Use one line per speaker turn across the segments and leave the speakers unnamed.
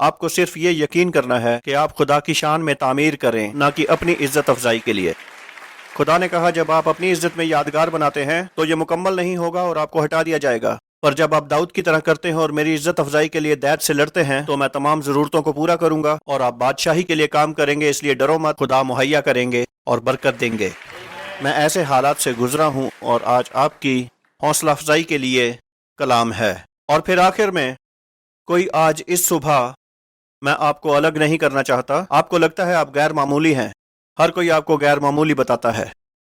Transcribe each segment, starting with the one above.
آپ کو صرف یہ یقین کرنا ہے کہ آپ خدا کی شان میں تعمیر کریں، نہ کہ اپنی عزت افزائی کے لیے۔ خدا نے کہا جب آپ اپنی عزت میں یادگار بناتے ہیں تو یہ مکمل نہیں ہوگا اور آپ کو ہٹا دیا جائے گا، پر جب آپ داؤد کی طرح کرتے ہیں اور میری عزت افزائی کے لیے دید سے لڑتے ہیں تو میں تمام ضرورتوں کو پورا کروں گا اور آپ بادشاہی کے لیے کام کریں گے، اس لیے ڈرو مت، خدا مہیا کریں گے اور برکت دیں گے۔ میں ایسے حالات سے گزرا ہوں اور آج آپ کی حوصلہ افزائی کے لیے کلام ہے۔ اور پھر آخر میں کوئی آج اس صبح میں آپ کو الگ نہیں کرنا چاہتا۔ آپ کو لگتا ہے آپ غیر معمولی ہیں، ہر کوئی آپ کو غیر معمولی بتاتا ہے،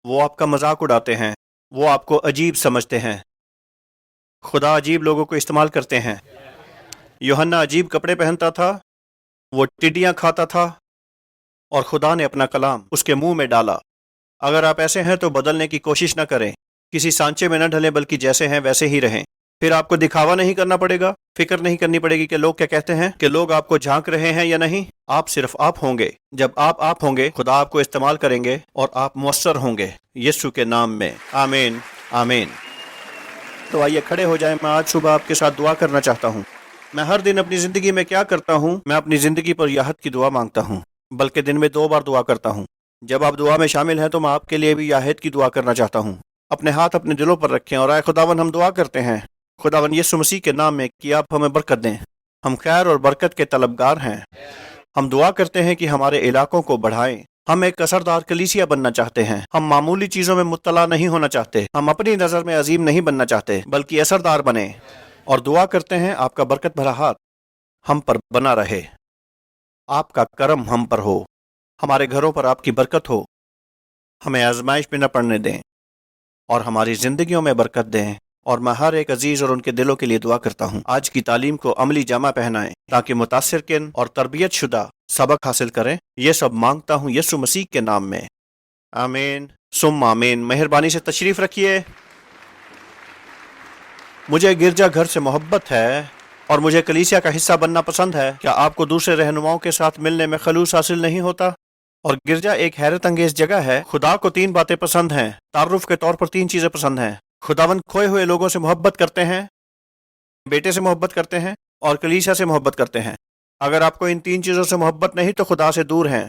وہ آپ کا مذاق اڑاتے ہیں، وہ آپ کو عجیب سمجھتے ہیں۔ خدا عجیب لوگوں کو استعمال کرتے ہیں۔ یوحنا عجیب کپڑے پہنتا تھا، وہ ٹڈیاں کھاتا تھا اور خدا نے اپنا کلام اس کے منہ میں ڈالا۔ اگر آپ ایسے ہیں تو بدلنے کی کوشش نہ کریں، کسی سانچے میں نہ ڈھلیں، بلکہ جیسے ہیں ویسے ہی رہیں۔ پھر آپ کو دکھاوا نہیں کرنا پڑے گا، فکر نہیں کرنی پڑے گی کہ لوگ کیا کہتے ہیں، کہ لوگ آپ کو جھانک رہے ہیں یا نہیں۔ آپ صرف آپ ہوں گے۔ جب آپ ہوں گے خدا آپ کو استعمال کریں گے اور آپ مؤثر ہوں گے، یسوع کے نام میں، آمین آمین۔ تو آئیے کھڑے ہو جائیں۔ میں آج صبح آپ کے ساتھ دعا کرنا چاہتا ہوں۔ میں ہر دن اپنی زندگی میں کیا کرتا ہوں، میں اپنی زندگی پر یاہد کی دعا مانگتا ہوں، بلکہ دن میں 2 بار دعا کرتا ہوں۔ جب آپ دعا میں شامل ہیں تو میں آپ کے لیے بھی یاہد کی دعا کرنا چاہتا ہوں۔ اپنے ہاتھ اپنے دلوں پر رکھیں اور آئے خداون ہم دعا کرتے ہیں، خداون یسوع مسیح کے نام میں، کہ آپ ہمیں برکت دیں۔ ہم خیر اور برکت کے طلبگار ہیں۔ ہم دعا کرتے ہیں کہ ہمارے علاقوں کو بڑھائیں۔ ہم ایک اثردار کلیسیا بننا چاہتے ہیں۔ ہم معمولی چیزوں میں مطلع نہیں ہونا چاہتے۔ ہم اپنی نظر میں عظیم نہیں بننا چاہتے، بلکہ اثردار بنیں۔ اور دعا کرتے ہیں آپ کا برکت بھرا ہاتھ ہم پر بنا رہے، آپ کا کرم ہم پر ہو، ہمارے گھروں پر آپ کی برکت ہو، ہمیں آزمائش میں نہ پڑنے دیں اور ہماری زندگیوں میں برکت دیں۔ اور میں ہر ایک عزیز اور ان کے دلوں کے لیے دعا کرتا ہوں آج کی تعلیم کو عملی جامہ پہنائیں تاکہ متاثر کن اور تربیت شدہ سبق حاصل کریں۔ یہ سب مانگتا ہوں یسوع مسیح کے نام میں، آمین ثم آمین۔ مہربانی سے تشریف رکھیے۔ مجھے گرجا گھر سے محبت ہے اور مجھے کلیسیا کا حصہ بننا پسند ہے۔ کیا آپ کو دوسرے رہنماؤں کے ساتھ ملنے میں خلوص حاصل نہیں ہوتا؟ اور گرجا ایک حیرت انگیز جگہ ہے۔ خدا کو 3 باتیں پسند ہیں، تعارف کے طور پر 3 چیزیں پسند ہیں۔ خداوند کھوئے ہوئے لوگوں سے محبت کرتے ہیں، بیٹے سے محبت کرتے ہیں اور کلیسیا سے محبت کرتے ہیں۔ اگر آپ کو ان 3 چیزوں سے محبت نہیں تو خدا سے دور ہیں۔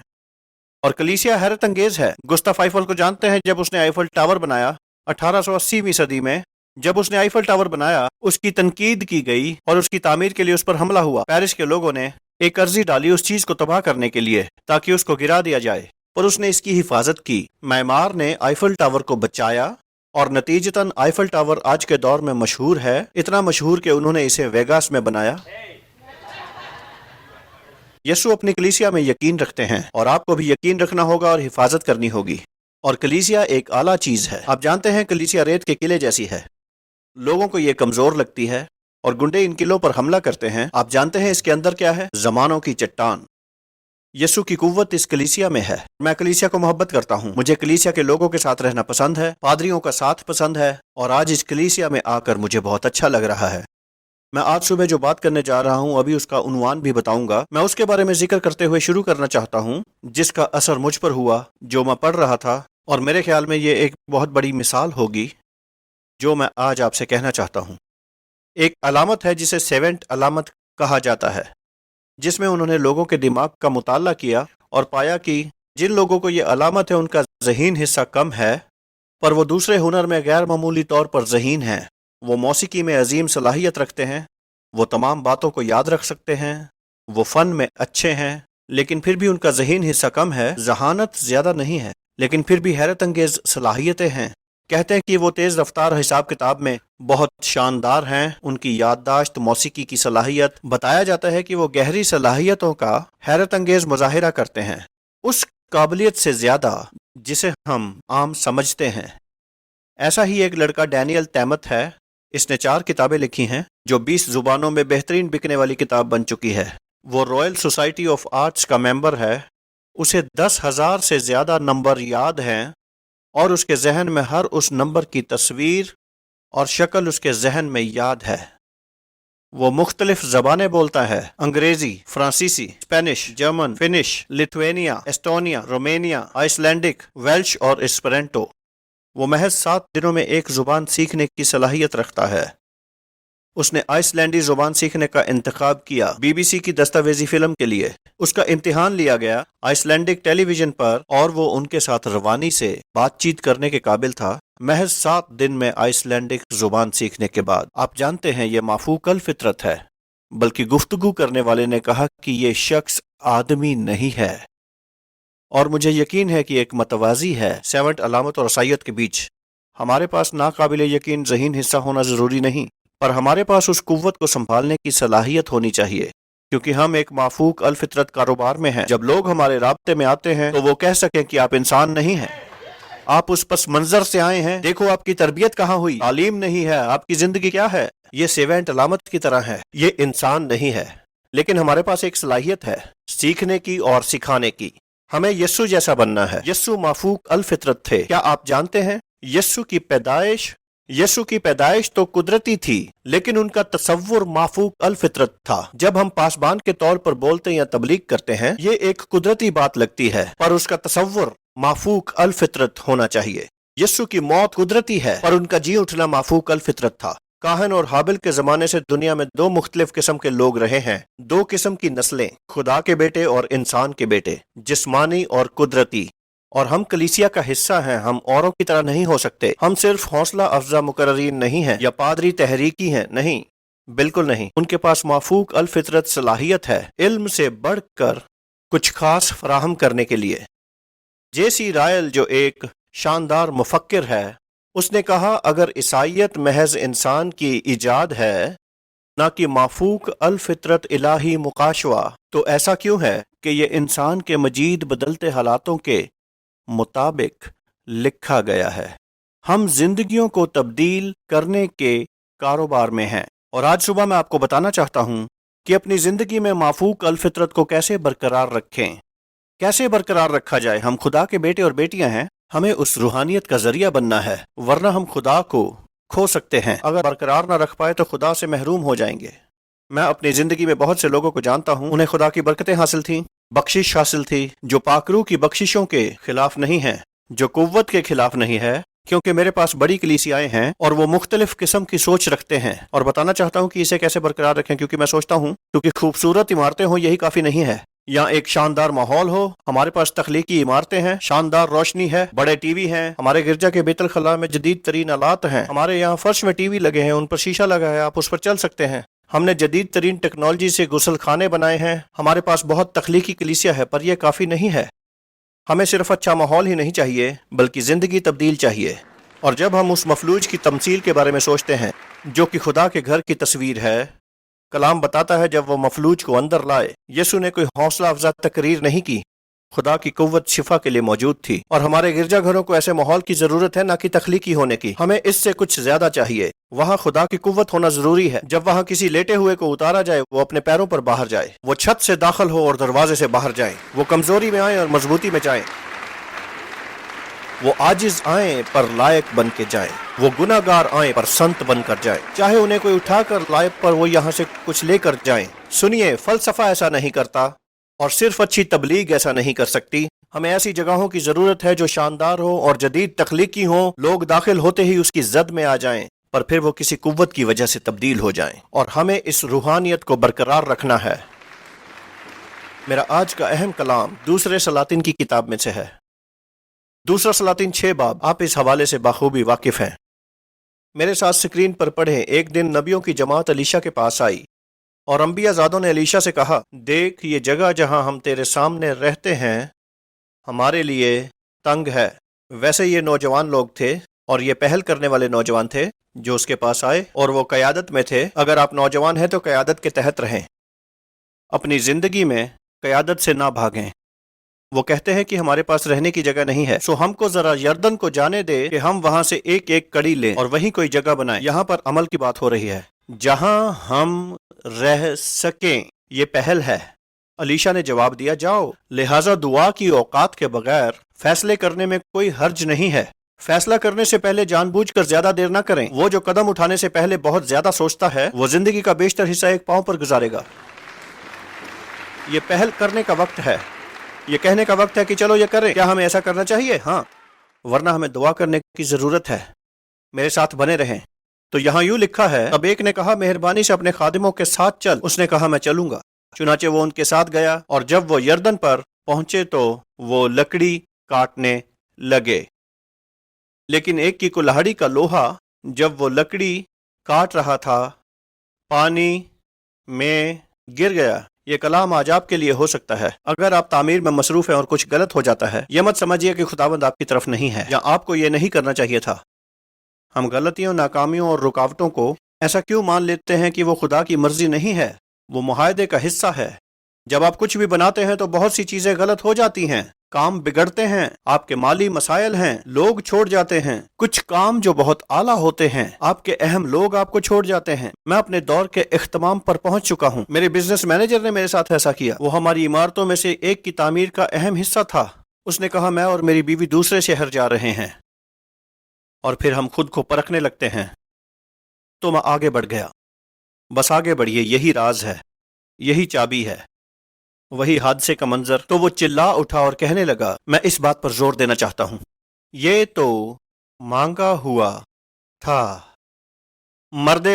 اور کلیسیا حیرت انگیز ہے۔ گستاف آئیفل کو جانتے ہیں؟ جب اس نے آئیفل ٹاور بنایا 1880ویں صدی میں، جب اس نے آئیفل ٹاور بنایا اس کی تنقید کی گئی اور اس کی تعمیر کے لیے اس پر حملہ ہوا۔ پیرس کے لوگوں نے ایک عرضی ڈالی اس چیز کو تباہ کرنے کے لیے تاکہ اس کو گرا دیا جائے، پر اس نے اس کی حفاظت کی۔ معمار نے آئیفل ٹاور کو بچایا اور نتیجتاً آئیفل ٹاور آج کے دور میں مشہور ہے، اتنا مشہور کہ انہوں نے اسے ویگاس میں بنایا۔ یسوع اپنی کلیسیا میں یقین رکھتے ہیں اور آپ کو بھی یقین رکھنا ہوگا اور حفاظت کرنی ہوگی۔ اور کلیسیا ایک اعلیٰ چیز ہے۔ آپ جانتے ہیں کلیسیا ریت کے قلعے جیسی ہے، لوگوں کو یہ کمزور لگتی ہے اور گنڈے ان قلعوں پر حملہ کرتے ہیں۔ آپ جانتے ہیں اس کے اندر کیا ہے؟ زمانوں کی چٹان۔ یسوع کی قوت اس کلیسیا میں ہے۔ میں کلیسیا کو محبت کرتا ہوں، مجھے کلیسیا کے لوگوں کے ساتھ رہنا پسند ہے، پادریوں کا ساتھ پسند ہے، اور آج اس کلیسیا میں آ کر مجھے بہت اچھا لگ رہا ہے۔ میں آج صبح جو بات کرنے جا رہا ہوں ابھی اس کا عنوان بھی بتاؤں گا۔ میں اس کے بارے میں ذکر کرتے ہوئے شروع کرنا چاہتا ہوں جس کا اثر مجھ پر ہوا، جو میں پڑھ رہا تھا، اور میرے خیال میں یہ ایک بہت بڑی مثال ہوگی جو میں آج آپ سے کہنا چاہتا ہوں۔ ایک علامت ہے جسے سیونٹ علامت کہا جاتا ہے، جس میں انہوں نے لوگوں کے دماغ کا مطالعہ کیا اور پایا کہ جن لوگوں کو یہ علامت ہے ان کا ذہین حصہ کم ہے، پر وہ دوسرے ہنر میں غیر معمولی طور پر ذہین ہیں۔ وہ موسیقی میں عظیم صلاحیت رکھتے ہیں، وہ تمام باتوں کو یاد رکھ سکتے ہیں، وہ فن میں اچھے ہیں، لیکن پھر بھی ان کا ذہین حصہ کم ہے۔ ذہانت زیادہ نہیں ہے، لیکن پھر بھی حیرت انگیز صلاحیتیں ہیں۔ کہتے ہیں کہ وہ تیز رفتار حساب کتاب میں بہت شاندار ہیں، ان کی یادداشت، موسیقی کی صلاحیت، بتایا جاتا ہے کہ وہ گہری صلاحیتوں کا حیرت انگیز مظاہرہ کرتے ہیں، اس قابلیت سے زیادہ جسے ہم عام سمجھتے ہیں۔ ایسا ہی ایک لڑکا ڈینیل تیمت ہے، اس نے 4 کتابیں لکھی ہیں جو 20 زبانوں میں بہترین بکنے والی کتاب بن چکی ہے۔ وہ رائل سوسائٹی آف آرٹس کا ممبر ہے، اسے 10,000 سے زیادہ نمبر یاد ہیں اور اس کے ذہن میں ہر اس نمبر کی تصویر اور شکل اس کے ذہن میں یاد ہے۔ وہ مختلف زبانیں بولتا ہے، انگریزی، فرانسیسی، Spanish, German, Finnish, Lithuania, Estonia, Romania, Icelandic, Welsh اور اسپرینٹو۔ وہ محض 7 دنوں میں ایک زبان سیکھنے کی صلاحیت رکھتا ہے۔ اس نے آئس لینڈی زبان سیکھنے کا انتخاب کیا BBC کی دستاویزی فلم کے لیے۔ اس کا امتحان لیا گیا آئس لینڈک ٹیلی ویژن پر اور وہ ان کے ساتھ روانی سے بات چیت کرنے کے قابل تھا۔ محض 7 دن میں آئس لینڈک زبان سیکھنے کے بعد۔ آپ جانتے ہیں یہ مافوق الفطرت ہے، بلکہ گفتگو کرنے والے نے کہا کہ یہ شخص آدمی نہیں ہے، اور مجھے یقین ہے کہ ایک متوازی ہے سیونٹ علامت اور عصائیت کے بیچ۔ ہمارے پاس ناقابل یقین ذہین حصہ ہونا ضروری نہیں، پر ہمارے پاس اس قوت کو سنبھالنے کی صلاحیت ہونی چاہیے، کیونکہ ہم ایک مافوق الفطرت کاروبار میں ہیں۔ جب لوگ ہمارے رابطے میں آتے ہیں تو وہ کہہ سکیں کہ آپ انسان نہیں ہیں، آپ اس پس منظر سے آئے ہیں، دیکھو آپ کی تربیت کہاں ہوئی، تعلیم نہیں ہے، آپ کی زندگی کیا ہے۔ یہ سیونٹ علامت کی طرح ہے، یہ انسان نہیں ہے، لیکن ہمارے پاس ایک صلاحیت ہے سیکھنے کی اور سکھانے کی۔ ہمیں یسوع جیسا بننا ہے۔ یسوع مافوق الفطرت تھے۔ کیا آپ جانتے ہیں یسوع کی پیدائش تو قدرتی تھی، لیکن ان کا تصور مافوق الفطرت تھا۔ جب ہم پاسبان کے طور پر بولتے یا تبلیغ کرتے ہیں، یہ ایک قدرتی بات لگتی ہے، پر اس کا تصور مافوق الفطرت ہونا چاہیے۔ یسوع کی موت قدرتی ہے، پر ان کا جی اٹھنا مافوق الفطرت تھا۔ کاہن اور حابل کے زمانے سے دنیا میں 2 مختلف قسم کے لوگ رہے ہیں، 2 قسم کی نسلیں، خدا کے بیٹے اور انسان کے بیٹے، جسمانی اور قدرتی۔ اور ہم کلیسیا کا حصہ ہیں، ہم اوروں کی طرح نہیں ہو سکتے۔ ہم صرف حوصلہ افزا مقررین نہیں ہیں یا پادری تحریکی ہیں، نہیں، بالکل نہیں۔ ان کے پاس مافوق الفطرت صلاحیت ہے علم سے بڑھ کر کچھ خاص فراہم کرنے کے لیے۔ JC رائل جو ایک شاندار مفکر ہے، اس نے کہا اگر عیسائیت محض انسان کی ایجاد ہے نہ کہ مافوق الفطرت الہی مقاشوہ، تو ایسا کیوں ہے کہ یہ انسان کے مجید بدلتے حالاتوں کے مطابق لکھا گیا ہے۔ ہم زندگیوں کو تبدیل کرنے کے کاروبار میں ہیں، اور آج صبح میں آپ کو بتانا چاہتا ہوں کہ اپنی زندگی میں مافوق الفطرت کو کیسے برقرار رکھیں، کیسے برقرار رکھا جائے۔ ہم خدا کے بیٹے اور بیٹیاں ہیں، ہمیں اس روحانیت کا ذریعہ بننا ہے، ورنہ ہم خدا کو کھو سکتے ہیں۔ اگر برقرار نہ رکھ پائے تو خدا سے محروم ہو جائیں گے۔ میں اپنی زندگی میں بہت سے لوگوں کو جانتا ہوں، انہیں خدا کی برکتیں حاصل تھیں، بخشش حاصل تھی، جو پاکرو کی بخششوں کے خلاف نہیں ہیں، جو قوت کے خلاف نہیں ہے، کیونکہ میرے پاس بڑی کلیسیائیں ہیں اور وہ مختلف قسم کی سوچ رکھتے ہیں۔ اور بتانا چاہتا ہوں کہ اسے کیسے برقرار رکھیں، کیونکہ میں سوچتا ہوں کیونکہ خوبصورت عمارتیں ہوں یہی کافی نہیں ہے، یا ایک شاندار ماحول ہو۔ ہمارے پاس تخلیقی عمارتیں ہیں، شاندار روشنی ہے، بڑے ٹی وی ہیں، ہمارے گرجا کے بیت الخلاء میں جدید ترین آلات ہیں، ہمارے یہاں فرش میں ٹی وی لگے ہیں، ان پر شیشہ لگا ہے، آپ اس پر چل سکتے ہیں، ہم نے جدید ترین ٹیکنالوجی سے غسل خانے بنائے ہیں، ہمارے پاس بہت تخلیقی کلیسیا ہے، پر یہ کافی نہیں ہے۔ ہمیں صرف اچھا ماحول ہی نہیں چاہیے، بلکہ زندگی تبدیل چاہیے۔ اور جب ہم اس مفلوج کی تمثیل کے بارے میں سوچتے ہیں جو کہ خدا کے گھر کی تصویر ہے، کلام بتاتا ہے جب وہ مفلوج کو اندر لائے، یسوع نے کوئی حوصلہ افزا تقریر نہیں کی، خدا کی قوت شفا کے لیے موجود تھی۔ اور ہمارے گرجا گھروں کو ایسے ماحول کی ضرورت ہے، نہ کہ تخلیقی ہونے کی۔ ہمیں اس سے کچھ زیادہ چاہیے، وہاں خدا کی قوت ہونا ضروری ہے۔ جب وہاں کسی لیٹے ہوئے کو اتارا جائے، وہ اپنے پیروں پر باہر جائے، وہ چھت سے داخل ہو اور دروازے سے باہر جائیں، وہ کمزوری میں آئیں اور مضبوطی میں جائیں، وہ عاجز آئیں پر لائق بن کے جائیں، وہ گناہ گار آئیں پر سنت بن کر جائیں، چاہے انہیں کوئی اٹھا کر لائق پر وہ یہاں سے کچھ لے کر جائیں۔ سنیے، فلسفہ ایسا نہیں کرتا، اور صرف اچھی تبلیغ ایسا نہیں کر سکتی۔ ہمیں ایسی جگہوں کی ضرورت ہے جو شاندار ہو اور جدید تخلیقی ہوں، لوگ داخل ہوتے ہی اس کی زد میں آ جائیں، پر پھر وہ کسی قوت کی وجہ سے تبدیل ہو جائیں، اور ہمیں اس روحانیت کو برقرار رکھنا ہے۔ میرا آج کا اہم کلام دوسرے سلاطین کی کتاب میں سے ہے، دوسرا سلاطین 6 باب، آپ اس حوالے سے بخوبی واقف ہیں۔ میرے ساتھ سکرین پر پڑھیں۔ ایک دن نبیوں کی جماعت الیشا کے پاس آئی، اور انبیاء زادوں نے الیشا سے کہا، دیکھ، یہ جگہ جہاں ہم تیرے سامنے رہتے ہیں ہمارے لیے تنگ ہے۔ ویسے یہ نوجوان لوگ تھے، اور یہ پہل کرنے والے نوجوان تھے جو اس کے پاس آئے، اور وہ قیادت میں تھے۔ اگر آپ نوجوان ہیں تو قیادت کے تحت رہیں، اپنی زندگی میں قیادت سے نہ بھاگیں۔ وہ کہتے ہیں کہ ہمارے پاس رہنے کی جگہ نہیں ہے، سو ہم کو ذرا یردن کو جانے دے کہ ہم وہاں سے ایک ایک کڑی لیں اور وہیں کوئی جگہ بنائیں۔ یہاں پر عمل کی بات ہو رہی ہے، جہاں ہم رہ سکیں۔ یہ پہل ہے۔ الیشا نے جواب دیا، جاؤ، لہٰذا دعا کی اوقات کے بغیر فیصلے کرنے میں کوئی حرج نہیں ہے۔ فیصلہ کرنے سے پہلے جان بوجھ کر زیادہ دیر نہ کریں۔ وہ جو قدم اٹھانے سے پہلے بہت زیادہ سوچتا ہے، وہ زندگی کا بیشتر حصہ ایک پاؤں پر گزارے گا۔ یہ پہل کرنے کا وقت ہے، یہ کہنے کا وقت ہے کہ چلو یہ کریں۔ کیا ہمیں ایسا کرنا چاہیے؟ ہاں، ورنہ ہمیں دعا کرنے کی ضرورت ہے۔ میرے ساتھ بنے رہیں۔ تو یہاں یوں لکھا ہے، اب ایک نے کہا مہربانی سے اپنے خادموں کے ساتھ چل۔ اس نے کہا میں چلوں گا۔ چنانچہ وہ ان کے ساتھ گیا، اور جب وہ یردن پر پہنچے تو وہ لکڑی کاٹنے لگے۔ لیکن ایک کی کلہاڑی کا لوہا جب وہ لکڑی کاٹ رہا تھا پانی میں گر گیا۔ یہ کلام آج آپ کے لیے ہو سکتا ہے اگر آپ تعمیر میں مصروف ہیں اور کچھ غلط ہو جاتا ہے۔ یہ مت سمجھیے کہ خداوند آپ کی طرف نہیں ہے یا آپ کو یہ نہیں کرنا چاہیے تھا۔ ہم غلطیوں، ناکامیوں اور رکاوٹوں کو ایسا کیوں مان لیتے ہیں کہ وہ خدا کی مرضی نہیں ہے؟ وہ معاہدے کا حصہ ہے۔ جب آپ کچھ بھی بناتے ہیں تو بہت سی چیزیں غلط ہو جاتی ہیں، کام بگڑتے ہیں، آپ کے مالی مسائل ہیں، لوگ چھوڑ جاتے ہیں، کچھ کام جو بہت اعلیٰ ہوتے ہیں، آپ کے اہم لوگ آپ کو چھوڑ جاتے ہیں۔ میں اپنے دور کے اختتام پر پہنچ چکا ہوں۔ میرے بزنس مینیجر نے میرے ساتھ ایسا کیا۔ وہ ہماری عمارتوں میں سے ایک کی تعمیر کا اہم حصہ تھا۔ اس نے کہا میں اور میری بیوی دوسرے شہر جا رہے ہیں، اور پھر ہم خود کو پرکھنے لگتے ہیں۔ تو میں آگے بڑھ گیا۔ بس آگے بڑھیے، یہی راز ہے، یہی چابی ہے، وہی حادثے کا منظر۔ تو وہ چلا اٹھا اور کہنے لگا، میں اس بات پر زور دینا چاہتا ہوں، یہ تو مانگا ہوا تھا۔ مرد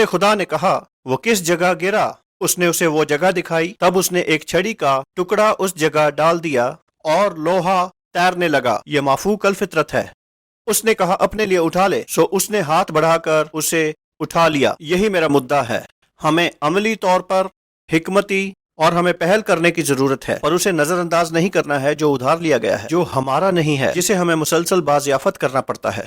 خدا نے کہا، وہ کس جگہ گرا؟ اس نے اسے وہ جگہ دکھائی۔ تب اس نے ایک چھڑی کا ٹکڑا اس جگہ ڈال دیا اور لوہا تیرنے لگا۔ یہ مافوق الفطرت ہے۔ اس نے کہا اپنے لیے اٹھا لے، سو اس نے ہاتھ بڑھا کر اسے اٹھا لیا۔ یہی میرا مدعا ہے، ہمیں عملی طور پر حکمتی اور ہمیں پہل کرنے کی ضرورت ہے، پر اسے نظر انداز نہیں کرنا ہے جو ادھار لیا گیا ہے، جو ہمارا نہیں ہے، جسے ہمیں مسلسل بازیافت کرنا پڑتا ہے۔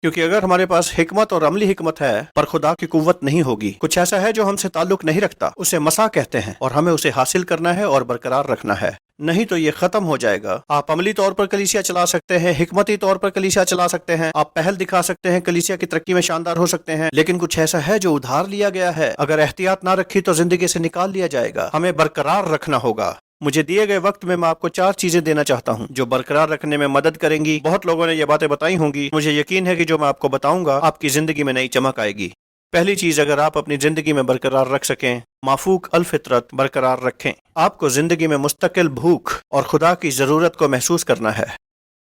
کیونکہ اگر ہمارے پاس حکمت اور عملی حکمت ہے پر خدا کی قوت نہیں ہوگی، کچھ ایسا ہے جو ہم سے تعلق نہیں رکھتا، اسے مسا کہتے ہیں، اور ہمیں اسے حاصل کرنا ہے اور برقرار رکھنا ہے، نہیں تو یہ ختم ہو جائے گا۔ آپ عملی طور پر کلیسیا چلا سکتے ہیں، حکمتی طور پر کلیسیا چلا سکتے ہیں، آپ پہل دکھا سکتے ہیں، کلیسیا کی ترقی میں شاندار ہو سکتے ہیں، لیکن کچھ ایسا ہے جو ادھار لیا گیا ہے، اگر احتیاط نہ رکھی تو زندگی سے نکال لیا جائے گا۔ ہمیں برقرار رکھنا ہوگا۔ مجھے دیے گئے وقت میں آپ کو 4 چیزیں دینا چاہتا ہوں جو برقرار رکھنے میں مدد کریں گی۔ بہت لوگوں نے یہ باتیں بتائی ہوں گی، مجھے یقین ہے کہ جو میں آپ کو بتاؤں گا آپ کی زندگی میں نئی چمک آئے گی۔ پہلی چیز، اگر آپ اپنی زندگی میں برقرار رکھ سکیں، مافوق الفطرت برقرار رکھیں، آپ کو زندگی میں مستقل بھوک اور خدا کی ضرورت کو محسوس کرنا ہے۔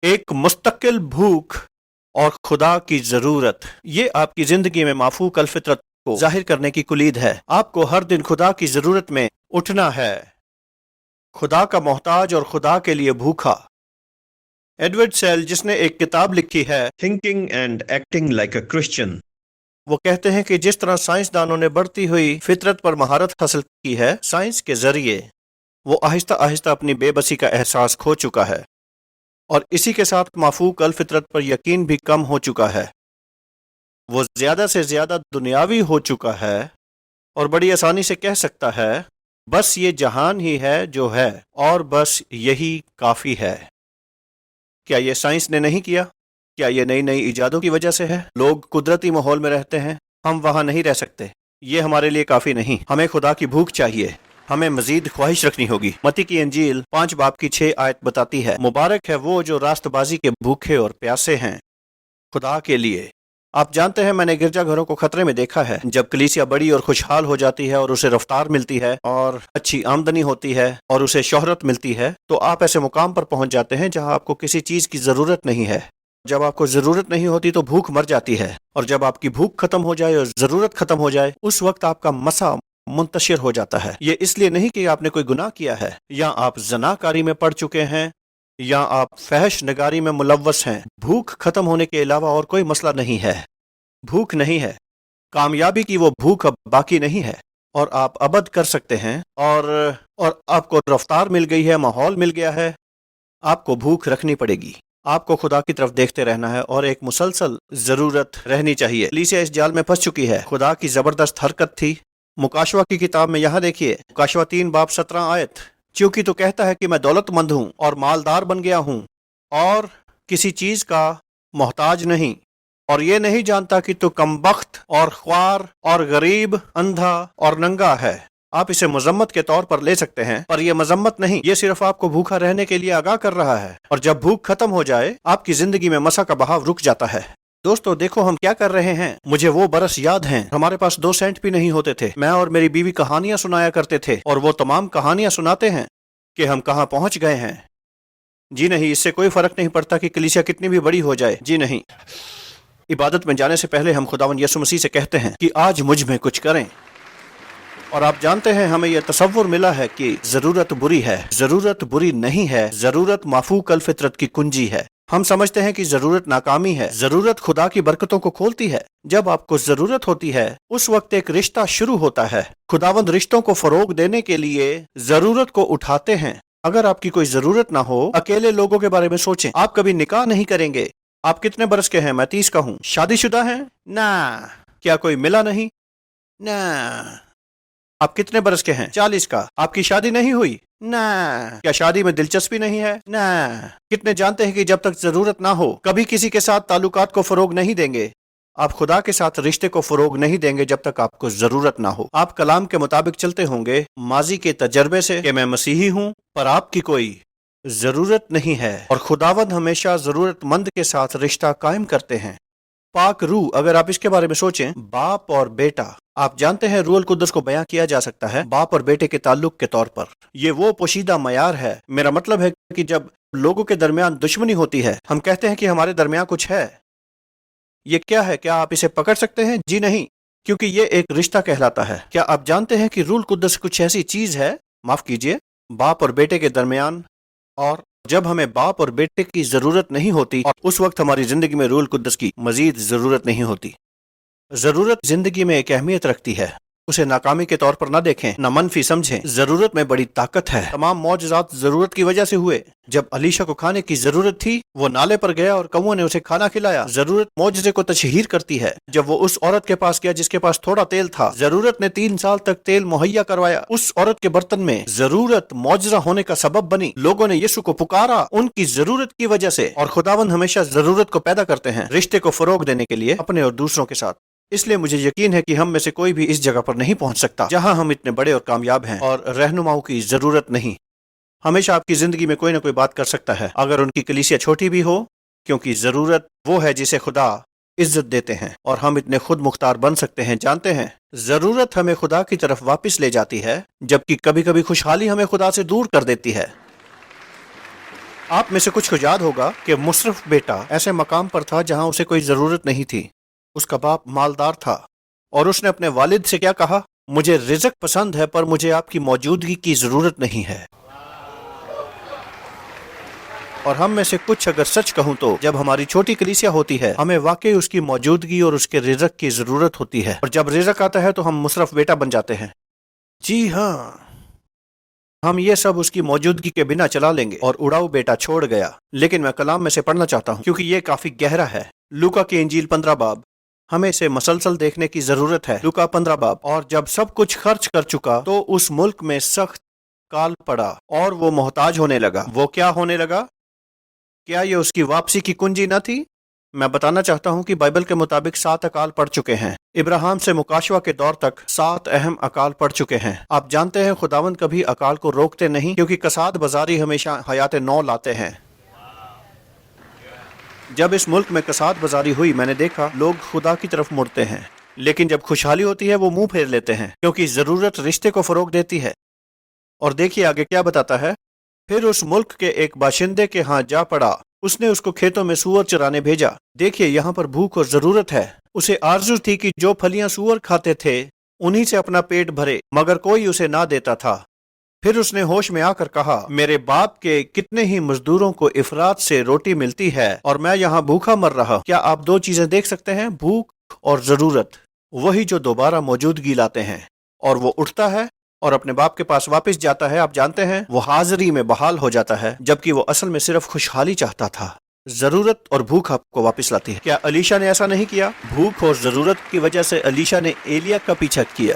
ایک مستقل بھوک اور خدا کی ضرورت، یہ آپ کی زندگی میں مافوق الفطرت کو ظاہر کرنے کی کلید ہے۔ آپ کو ہر دن خدا کی ضرورت میں اٹھنا ہے، خدا کا محتاج اور خدا کے لیے بھوکا۔ ایڈورڈ سیل، جس نے ایک کتاب لکھی ہے thinking and acting like a Christian, وہ کہتے ہیں کہ جس طرح سائنسدانوں نے بڑھتی ہوئی فطرت پر مہارت حاصل کی ہے، سائنس کے ذریعے وہ آہستہ آہستہ اپنی بے بسی کا احساس کھو چکا ہے، اور اسی کے ساتھ مافوق الفطرت پر یقین بھی کم ہو چکا ہے۔ وہ زیادہ سے زیادہ دنیاوی ہو چکا ہے اور بڑی آسانی سے کہہ سکتا ہے بس یہ جہان ہی ہے جو ہے اور بس یہی کافی ہے۔ کیا یہ سائنس نے نہیں کیا؟ کیا یہ نئی نئی ایجادوں کی وجہ سے ہے؟ لوگ قدرتی ماحول میں رہتے ہیں، ہم وہاں نہیں رہ سکتے، یہ ہمارے لیے کافی نہیں، ہمیں خدا کی بھوک چاہیے، ہمیں مزید خواہش رکھنی ہوگی۔ متی کی انجیل 5 باب کی 6 آیت بتاتی ہے، مبارک ہے وہ جو راست بازی کے بھوکے اور پیاسے ہیں خدا کے لیے۔ آپ جانتے ہیں، میں نے گرجا گھروں کو خطرے میں دیکھا ہے جب کلیسیا بڑی اور خوشحال ہو جاتی ہے اور اسے رفتار ملتی ہے اور اچھی آمدنی ہوتی ہے اور اسے شہرت ملتی ہے، تو آپ ایسے مقام پر پہنچ جاتے ہیں جہاں آپ کو کسی چیز کی ضرورت نہیں ہے۔ جب آپ کو ضرورت نہیں ہوتی تو بھوک مر جاتی ہے، اور جب آپ کی بھوک ختم ہو جائے اور ضرورت ختم ہو جائے، اس وقت آپ کا مسا منتشر ہو جاتا ہے۔ یہ اس لیے نہیں کہ آپ نے کوئی گناہ کیا ہے، یا آپ زناکاری میں پڑ چکے ہیں، یا آپ فحش نگاری میں ملوث ہیں۔ بھوک ختم ہونے کے علاوہ اور کوئی مسئلہ نہیں ہے۔ بھوک نہیں ہے، کامیابی کی وہ بھوک اب باقی نہیں ہے، اور آپ ابد کر سکتے ہیں، اور آپ کو رفتار مل گئی ہے، ماحول مل گیا ہے۔ آپ کو بھوک رکھنی پڑے گی، آپ کو خدا کی طرف دیکھتے رہنا ہے، اور ایک مسلسل ضرورت رہنی چاہیے۔ کلیسیا اس جال میں پھنس چکی ہے۔ خدا کی زبردست حرکت تھی۔ مکاشوہ کی کتاب میں یہاں دیکھیے، مکاشوہ 3 باب 17 آیت، چونکہ تو کہتا ہے کہ میں دولت مند ہوں اور مالدار بن گیا ہوں اور کسی چیز کا محتاج نہیں، اور یہ نہیں جانتا کہ تو کمبخت اور خوار اور غریب، اندھا اور ننگا ہے۔ آپ اسے مذمت کے طور پر لے سکتے ہیں، پر یہ مذمت نہیں، یہ صرف آپ کو بھوکا رہنے کے لیے آگاہ کر رہا ہے، اور جب بھوک ختم ہو جائے آپ کی زندگی میں مسا کا بہاؤ رک جاتا ہے۔ دوستو دیکھو ہم کیا کر رہے ہیں۔ مجھے وہ برس یاد ہیں، ہمارے پاس 2 سینٹ بھی نہیں ہوتے تھے، میں اور میری بیوی کہانیاں سنایا کرتے تھے، اور وہ تمام کہانیاں سناتے ہیں کہ ہم کہاں پہنچ گئے ہیں۔ جی نہیں، اس سے کوئی فرق نہیں پڑتا کہ کلیسیا کتنی بھی بڑی ہو جائے، جی نہیں، عبادت میں جانے سے پہلے ہم خداوند یسوع مسیح سے کہتے ہیں کہ آج مجھ میں کچھ کریں، اور آپ جانتے ہیں ہمیں یہ تصور ملا ہے کہ ضرورت بری ہے، ضرورت بری نہیں ہے، ضرورت مافوق الفطرت کی کنجی ہے۔ ہم سمجھتے ہیں کہ ضرورت ناکامی ہے، ضرورت خدا کی برکتوں کو کھولتی ہے۔ جب آپ کو ضرورت ہوتی ہے اس وقت ایک رشتہ شروع ہوتا ہے۔ خداوند رشتوں کو فروغ دینے کے لیے ضرورت کو اٹھاتے ہیں۔ اگر آپ کی کوئی ضرورت نہ ہو، اکیلے لوگوں کے بارے میں سوچیں۔ آپ کبھی نکاح نہیں کریں گے۔ آپ کتنے برس کے ہیں؟ میں 30 کا ہوں۔ شادی شدہ ہیں؟ نہ۔ کیا کوئی ملا نہیں؟ نہ۔ آپ کتنے برس کے ہیں؟ 40 کا۔ آپ کی شادی نہیں ہوئی؟ نہ۔ کیا شادی میں دلچسپی نہیں ہے؟ نہ۔ کتنے جانتے ہیں کہ جب تک ضرورت نہ ہو کبھی کسی کے ساتھ تعلقات کو فروغ نہیں دیں گے؟ آپ خدا کے ساتھ رشتے کو فروغ نہیں دیں گے جب تک آپ کو ضرورت نہ ہو۔ آپ کلام کے مطابق چلتے ہوں گے ماضی کے تجربے سے کہ میں مسیحی ہوں، پر آپ کی کوئی ضرورت نہیں ہے، اور خداوند ہمیشہ ضرورت مند کے ساتھ رشتہ قائم کرتے ہیں۔ پاک روح، اگر آپ اس کے بارے میں سوچیں، باپ اور بیٹا، آپ جانتے ہیں روح القدس کو بیان کیا جا سکتا ہے باپ اور بیٹے کے تعلق کے طور پر۔ یہ وہ پوشیدہ معیار ہے۔ میرا مطلب ہے کہ جب لوگوں کے درمیان دشمنی ہوتی ہے ہم کہتے ہیں کہ ہمارے درمیان کچھ ہے۔ یہ کیا ہے؟ کیا آپ اسے پکڑ سکتے ہیں؟ جی نہیں، کیونکہ یہ ایک رشتہ کہلاتا ہے۔ کیا آپ جانتے ہیں کہ روح القدس کچھ ایسی چیز ہے، معاف کیجئے، باپ اور بیٹے کے درمیان، اور جب ہمیں باپ اور بیٹے کی ضرورت نہیں ہوتی اور اس وقت ہماری زندگی میں روح القدس کی مزید ضرورت نہیں ہوتی۔ ضرورت زندگی میں ایک اہمیت رکھتی ہے، اسے ناکامی کے طور پر نہ دیکھیں، نہ منفی سمجھیں۔ ضرورت میں بڑی طاقت ہے۔ تمام معجزات ضرورت کی وجہ سے ہوئے۔ جب علیشا کو کھانے کی ضرورت تھی وہ نالے پر گیا اور کوؤں نے اسے کھانا کھلایا۔ ضرورت معجزے کو تشہیر کرتی ہے۔ جب وہ اس عورت کے پاس گیا جس کے پاس تھوڑا تیل تھا، ضرورت نے 3 سال تک تیل مہیا کروایا اس عورت کے برتن میں۔ ضرورت معجزہ ہونے کا سبب بنی۔ لوگوں نے یسوع کو پکارا ان کی ضرورت کی وجہ سے، اور خداوند ہمیشہ ضرورت کو پیدا کرتے ہیں رشتے کو فروغ دینے کے لیے اپنے اور دوسروں کے ساتھ۔ اس لیے مجھے یقین ہے کہ ہم میں سے کوئی بھی اس جگہ پر نہیں پہنچ سکتا جہاں ہم اتنے بڑے اور کامیاب ہیں اور رہنماؤں کی ضرورت نہیں۔ ہمیشہ آپ کی زندگی میں کوئی نہ کوئی بات کر سکتا ہے، اگر ان کی کلیسیا چھوٹی بھی ہو، کیونکہ ضرورت وہ ہے جسے خدا عزت دیتے ہیں، اور ہم اتنے خود مختار بن سکتے ہیں۔ جانتے ہیں ضرورت ہمیں خدا کی طرف واپس لے جاتی ہے، جبکہ کبھی کبھی خوشحالی ہمیں خدا سے دور کر دیتی ہے۔ آپ میں سے کچھ کو یاد ہوگا کہ مصرف بیٹا ایسے مقام پر تھا جہاں اسے کوئی ضرورت نہیں تھی۔ اس کا باپ مالدار تھا، اور اس نے اپنے والد سے کیا کہا؟ مجھے رزق پسند ہے پر مجھے آپ کی موجودگی کی ضرورت نہیں ہے۔ اور ہم میں سے کچھ اگر سچ کہوں تو جب ہماری چھوٹی کلیسیا ہوتی ہے ہمیں واقعی اس کی موجودگی اور اس کے رزق کی ضرورت ہوتی ہے، اور جب رزق آتا ہے تو ہم مصرف بیٹا بن جاتے ہیں۔ جی ہاں، ہم یہ سب اس کی موجودگی کے بنا چلا لیں گے، اور اڑاؤ بیٹا چھوڑ گیا۔ لیکن میں کلام میں سے پڑھنا چاہتا ہوں کیونکہ یہ کافی گہرا ہے۔ لوکا کی انجیل 15 باب، ہمیں اسے مسلسل دیکھنے کی ضرورت ہے۔ لوکا 15 باب۔ اور جب سب کچھ خرچ کر چکا تو اس ملک میں سخت کال پڑا اور وہ محتاج ہونے لگا۔ وہ کیا ہونے لگا؟ کیا یہ اس کی واپسی کی کنجی نہ تھی؟ میں بتانا چاہتا ہوں کہ بائبل کے مطابق 7 اکال پڑ چکے ہیں۔ ابراہیم سے مکاشوہ کے دور تک 7 اہم اکال پڑ چکے ہیں۔ آپ جانتے ہیں خداوند کبھی اکال کو روکتے نہیں، کیونکہ کساد بازاری ہمیشہ حیات نو لاتے ہیں۔ جب اس ملک میں کساد بازاری ہوئی میں نے دیکھا لوگ خدا کی طرف مڑتے ہیں، لیکن جب خوشحالی ہوتی ہے وہ منہ پھیر لیتے ہیں، کیونکہ ضرورت رشتے کو فروغ دیتی ہے۔ اور دیکھیے آگے کیا بتاتا ہے۔ پھر اس ملک کے ایک باشندے کے ہاں جا پڑا، اس نے اس کو کھیتوں میں سور چرانے بھیجا۔ دیکھیے یہاں پر بھوک اور ضرورت ہے۔ اسے آرزو تھی کہ جو پھلیاں سور کھاتے تھے انہی سے اپنا پیٹ بھرے، مگر کوئی اسے نہ دیتا تھا۔ پھر اس نے ہوش میں آ کر کہا، میرے باپ کے کتنے ہی مزدوروں کو افراط سے روٹی ملتی ہے اور میں یہاں بھوکا مر رہا۔ کیا آپ 2 چیزیں دیکھ سکتے ہیں؟ بھوک اور ضرورت، وہی جو دوبارہ موجودگی لاتے ہیں۔ اور وہ اٹھتا ہے اور اپنے باپ کے پاس واپس جاتا ہے۔ آپ جانتے ہیں وہ حاضری میں بحال ہو جاتا ہے، جبکہ وہ اصل میں صرف خوشحالی چاہتا تھا۔ ضرورت اور بھوک آپ کو واپس لاتی ہے۔ کیا علیشا نے ایسا نہیں کیا؟ بھوک اور ضرورت کی وجہ سے علیشا نے ایلیا کا پیچھا کیا۔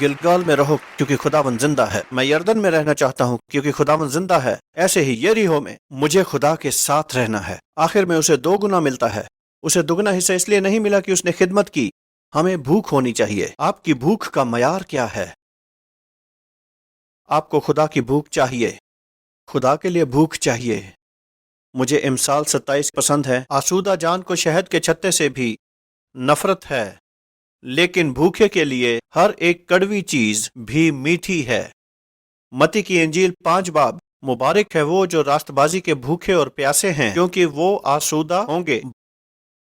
گلگال میں رہو کیونکہ خداوند زندہ ہے۔ میں یردن میں رہنا چاہتا ہوں کیونکہ خداوند زندہ ہے۔ ایسے ہی یریحو میں مجھے خدا کے ساتھ رہنا ہے۔ آخر میں اسے 2 گنا ملتا ہے۔ اسے 2 گنا حصہ اس لیے نہیں ملا کہ اس نے خدمت کی۔ ہمیں بھوک ہونی چاہیے۔ آپ کی بھوک کا معیار کیا ہے؟ آپ کو خدا کی بھوک چاہیے، خدا کے لیے بھوک چاہیے۔ مجھے امثال 27 پسند ہے۔ آسودہ جان کو شہد کے چھتے سے بھی نفرت ہے، لیکن بھوکے کے لیے ہر ایک کڑوی چیز بھی میٹھی ہے۔ متی کی انجیل 5 باب۔ مبارک ہے وہ جو راست بازی کے بھوکے اور پیاسے ہیں، کیونکہ وہ آسودہ ہوں گے۔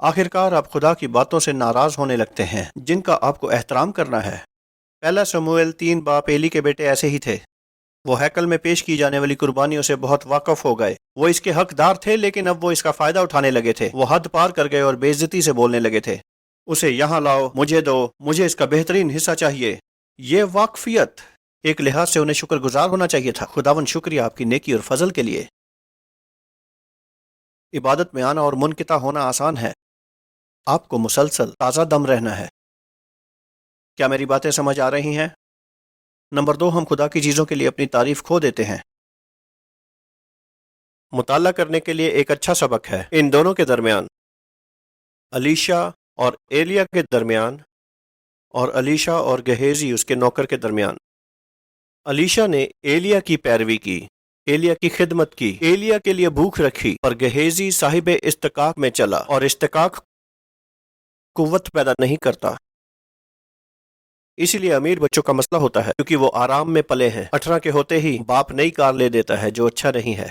آخرکار آپ خدا کی باتوں سے ناراض ہونے لگتے ہیں جن کا آپ کو احترام کرنا ہے۔ پہلا سموئیل 3 باپ ایلی کے بیٹے ایسے ہی تھے۔ وہ ہیکل میں پیش کی جانے والی قربانیوں سے بہت واقف ہو گئے۔ وہ اس کے حقدار تھے لیکن اب وہ اس کا فائدہ اٹھانے لگے تھے۔ وہ حد پار کر گئے اور بے عزتی سے بولنے لگے تھے، اسے یہاں لاؤ، مجھے دو، مجھے اس کا بہترین حصہ چاہیے۔ یہ واقفیت، ایک لحاظ سے انہیں شکر گزار ہونا چاہیے تھا۔ خداوند شکریہ آپ کی نیکی اور فضل کے لیے۔ عبادت میں آنا اور منقطع ہونا آسان ہے، آپ کو مسلسل تازہ دم رہنا ہے۔ کیا میری باتیں سمجھ آ رہی ہیں؟ نمبر 2، ہم خدا کی چیزوں کے لیے اپنی تعریف کھو دیتے ہیں۔ مطالعہ کرنے کے لیے ایک اچھا سبق ہے ان دونوں کے درمیان، الیشا اور ایلیا کے درمیان، اور الیشا اور گہیزی اس کے نوکر کے درمیان۔ الیشا نے ایلیا کی پیروی کی، ایلیا کی خدمت کی، ایلیا کے لیے بھوک رکھی، اور گہیزی صاحب استقاق میں چلا، اور استقاق قوت پیدا نہیں کرتا۔ اسی لیے امیر بچوں کا مسئلہ ہوتا ہے کیونکہ وہ آرام میں پلے ہیں۔ 18 کے ہوتے ہی باپ نئی کار لے دیتا ہے جو اچھا نہیں ہے،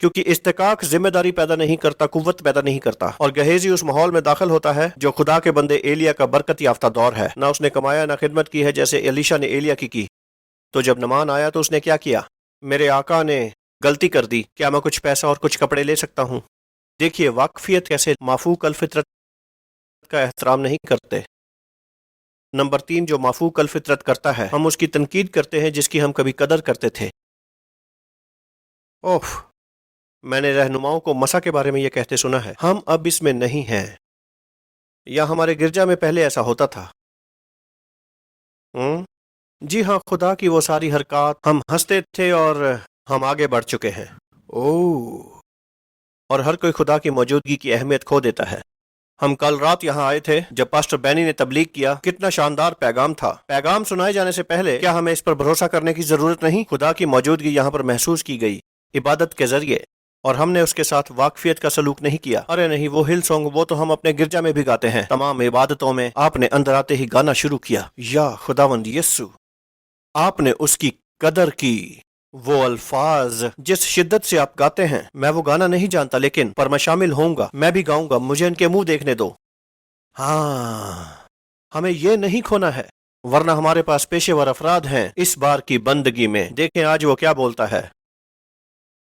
کیونکہ استقاق ذمہ داری پیدا نہیں کرتا، قوت پیدا نہیں کرتا۔ اور گہیزی اس ماحول میں داخل ہوتا ہے جو خدا کے بندے ایلیا کا برکت یافتہ دور ہے۔ نہ اس نے کمایا نہ خدمت کی ہے جیسے الیشا نے ایلیا کی۔ تو جب نعمان آیا تو اس نے کیا کیا؟ میرے آقا نے غلطی کر دی، کیا میں کچھ پیسہ اور کچھ کپڑے لے سکتا ہوں؟ دیکھیے واقفیت کیسے مافوق الفطرت کا احترام نہیں کرتے۔ نمبر 3، جو مافوق الفطرت کرتا ہے ہم اس کی تنقید کرتے ہیں جس کی ہم کبھی قدر کرتے تھے۔ اوف، میں نے رہنماؤں کو مسا کے بارے میں یہ کہتے سنا ہے، ہم اب اس میں نہیں ہیں، یا ہمارے گرجا میں پہلے ایسا ہوتا تھا۔ جی ہاں، خدا کی وہ ساری حرکات، ہم ہنستے تھے اور ہم آگے بڑھ چکے ہیں۔ اور ہر کوئی خدا کی موجودگی کی اہمیت کھو دیتا ہے۔ ہم کل رات یہاں آئے تھے جب پاسٹر بینی نے تبلیغ کیا، کتنا شاندار پیغام تھا۔ پیغام سنائے جانے سے پہلے کیا ہمیں اس پر بھروسہ کرنے کی ضرورت نہیں؟ خدا کی موجودگی یہاں پر محسوس کی گئی عبادت کے ذریعے، اور ہم نے اس کے ساتھ واقفیت کا سلوک نہیں کیا۔ ارے نہیں، وہ ہل سانگ وہ تو ہم اپنے گرجا میں بھی گاتے ہیں۔ تمام عبادتوں میں آپ نے اندر آتے ہی گانا شروع کیا، یا خداوند یسوع۔ آپ نے اس کی قدر کی۔ وہ الفاظ جس شدت سے آپ گاتے ہیں، میں وہ گانا نہیں جانتا لیکن پر میں شامل ہوں گا، میں بھی گاؤں گا، مجھے ان کے منہ دیکھنے دو۔ ہاں، ہمیں یہ نہیں کھونا ہے، ورنہ ہمارے پاس پیشے ور افراد ہیں اس بار کی بندگی میں۔ دیکھیں آج وہ کیا بولتا ہے۔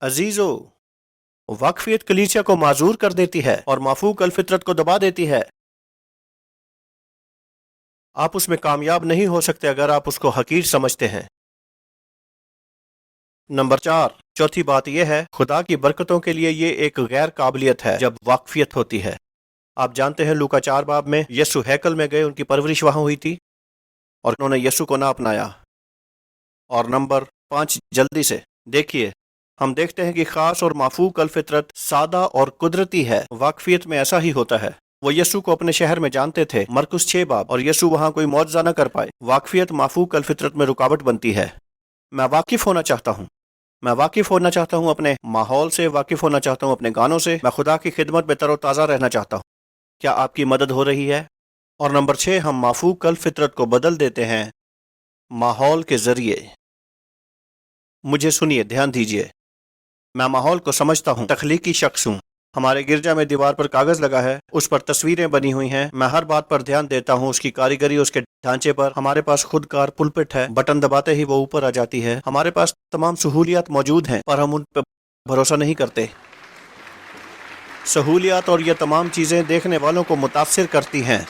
عزیزو، واقفیت کلیسیا کو معذور کر دیتی ہے اور مافوق الفطرت کو دبا دیتی ہے۔ آپ اس میں کامیاب نہیں ہو سکتے اگر آپ اس کو حقیر سمجھتے ہیں۔ نمبر 4، چوتھی بات یہ ہے، خدا کی برکتوں کے لیے یہ ایک غیر قابلیت ہے جب واقفیت ہوتی ہے۔ آپ جانتے ہیں لوکا 4 باب میں یسوع ہیکل میں گئے، ان کی پرورش وہاں ہوئی تھی اور انہوں نے یسوع کو نہ اپنایا۔ اور نمبر 5، جلدی سے دیکھیے، ہم دیکھتے ہیں کہ خاص اور مافوق الفطرت سادہ اور قدرتی ہے۔ واقفیت میں ایسا ہی ہوتا ہے۔ وہ یسوع کو اپنے شہر میں جانتے تھے، مرکس 6 باب، اور یسوع وہاں کوئی معجزہ نہ کر پائے۔ واقفیت مافوق الفطرت میں رکاوٹ بنتی ہے۔ میں واقف ہونا چاہتا ہوں، میں واقف ہونا چاہتا ہوں اپنے ماحول سے، واقف ہونا چاہتا ہوں اپنے گانوں سے، میں خدا کی خدمت میں تر و تازہ رہنا چاہتا ہوں۔ کیا آپ کی مدد ہو رہی ہے؟ اور نمبر 6، ہم مافوق الفطرت کو بدل دیتے ہیں ماحول کے ذریعے۔ مجھے سنیے، دھیان دیجیے، میں ماحول کو سمجھتا ہوں، تخلیقی شخص ہوں۔ ہمارے گرجا میں دیوار پر کاغذ لگا ہے، اس پر تصویریں بنی ہوئی ہیں، میں ہر بات پر دھیان دیتا ہوں، اس کی کاریگری، اس کے ڈھانچے پر۔ ہمارے پاس خود کار پلپٹ ہے، بٹن دباتے ہی وہ اوپر آ جاتی ہے۔ ہمارے پاس تمام سہولیات موجود ہیں پر ہم ان پہ بھروسہ نہیں کرتے۔ سہولیات اور یہ تمام چیزیں دیکھنے والوں کو متاثر کرتی ہیں۔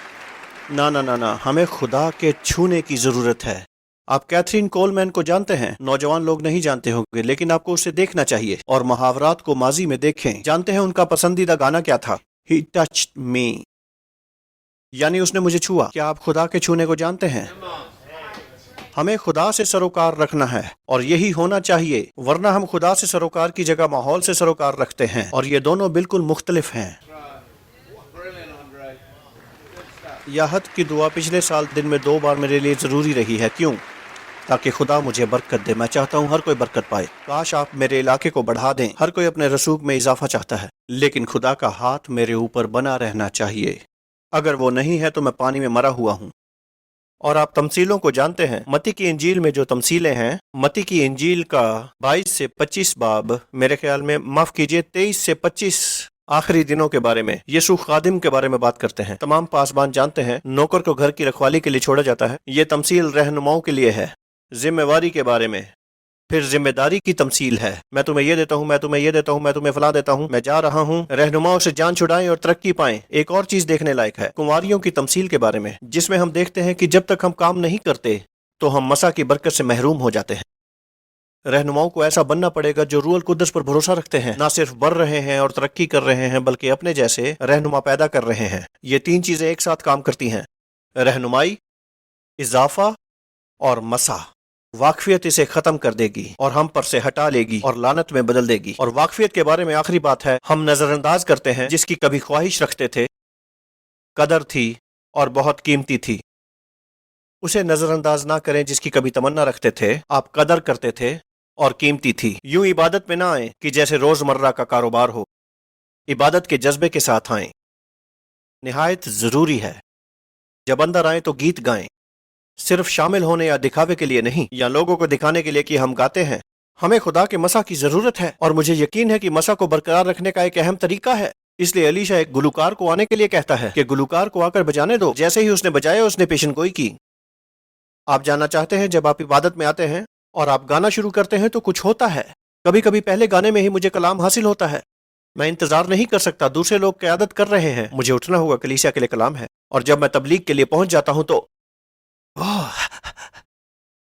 نہ نہ نہ نہ، ہمیں خدا کے چھونے کی ضرورت ہے۔ آپ کیتھرین کولمین کو جانتے ہیں؟ نوجوان لوگ نہیں جانتے ہوں گے لیکن آپ کو اسے دیکھنا چاہیے اور محاورات کو ماضی میں دیکھیں۔ جانتے ہیں ان کا پسندیدہ گانا کیا تھا؟ He touched me، یعنی اس نے مجھے چھوا۔ کیا آپ خدا کے چھونے کو جانتے ہیں؟ ہمیں خدا سے سروکار رکھنا ہے اور یہی ہونا چاہیے، ورنہ ہم خدا سے سروکار کی جگہ ماحول سے سروکار رکھتے ہیں، اور یہ دونوں بالکل مختلف ہیں۔ یاحت کی دعا پچھلے سال دن میں 2 بار میرے لیے ضروری رہی ہے۔ کیوں؟ تاکہ خدا مجھے برکت دے۔ میں چاہتا ہوں ہر کوئی برکت پائے۔ کاش آپ میرے علاقے کو بڑھا دیں۔ ہر کوئی اپنے رسوخ میں اضافہ چاہتا ہے، لیکن خدا کا ہاتھ میرے اوپر بنا رہنا چاہیے۔ اگر وہ نہیں ہے تو میں پانی میں مرا ہوا ہوں۔ اور آپ تمثیلوں کو جانتے ہیں، متی کی انجیل میں جو تمثیلیں ہیں، متی کی انجیل کا 22 سے 25 باب، میرے خیال میں معاف کیجئے 23 سے 25 آخری دنوں کے بارے میں یسوع خادم کے بارے میں بات کرتے ہیں۔ تمام پاسبان جانتے ہیں نوکر کو گھر کی رکھوالی کے لیے چھوڑا جاتا ہے۔ یہ تمثیل رہنماؤں کے لیے ہے۔ ذمہ واری کے بارے میں پھر ذمہ داری کی تمثیل ہے۔ میں تمہیں یہ دیتا ہوں، میں تمہیں یہ دیتا ہوں، میں تمہیں فلاں دیتا ہوں، میں جا رہا ہوں، رہنماؤں سے جان چھڑائیں اور ترقی پائیں۔ ایک اور چیز دیکھنے لائق ہے کنواریوں کی تمثیل کے بارے میں، جس میں ہم دیکھتے ہیں کہ جب تک ہم کام نہیں کرتے تو ہم مسا کی برکت سے محروم ہو جاتے ہیں۔ رہنماؤں کو ایسا بننا پڑے گا جو روح القدس پر بھروسہ رکھتے ہیں، نہ صرف بڑھ رہے ہیں اور ترقی کر رہے ہیں بلکہ اپنے جیسے رہنما پیدا کر رہے ہیں۔ یہ تین چیزیں ایک ساتھ کام کرتی ہیں: رہنمائی، اضافہ اور مسا۔ واقفیت اسے ختم کر دے گی اور ہم پر سے ہٹا لے گی اور لعنت میں بدل دے گی۔ اور واقفیت کے بارے میں آخری بات ہے، ہم نظر انداز کرتے ہیں جس کی کبھی خواہش رکھتے تھے، قدر تھی اور بہت قیمتی تھی۔ اسے نظر انداز نہ کریں جس کی کبھی تمنا رکھتے تھے، آپ قدر کرتے تھے اور قیمتی تھی۔ یوں عبادت میں نہ آئیں کہ جیسے روز مرہ کا کاروبار ہو، عبادت کے جذبے کے ساتھ آئیں۔ نہایت ضروری ہے جب اندر آئیں تو گیت گائیں، صرف شامل ہونے یا دکھاوے کے لیے نہیں، یا لوگوں کو دکھانے کے لیے کہ ہم گاتے ہیں۔ ہمیں خدا کے مسا کی ضرورت ہے، اور مجھے یقین ہے کہ مسا کو برقرار رکھنے کا ایک اہم طریقہ ہے۔ اس لیے علیشا ایک گلوکار کو آنے کے لیے کہتا ہے کہ گلوکار کو آ کر بجانے دو۔ جیسے ہی اس نے بجایا، اس نے پیشن گوئی کی۔ آپ جاننا چاہتے ہیں جب آپ عبادت میں آتے ہیں اور آپ گانا شروع کرتے ہیں تو کچھ ہوتا ہے۔ کبھی کبھی پہلے گانے میں ہی مجھے کلام حاصل ہوتا ہے۔ میں انتظار نہیں کر سکتا، دوسرے لوگ قیادت کر رہے ہیں، مجھے اٹھنا ہوگا، کلیسیا کے لیے کلام ہے۔ اور جب میں تبلیغ کے لیے پہنچ جاتا ہوں تو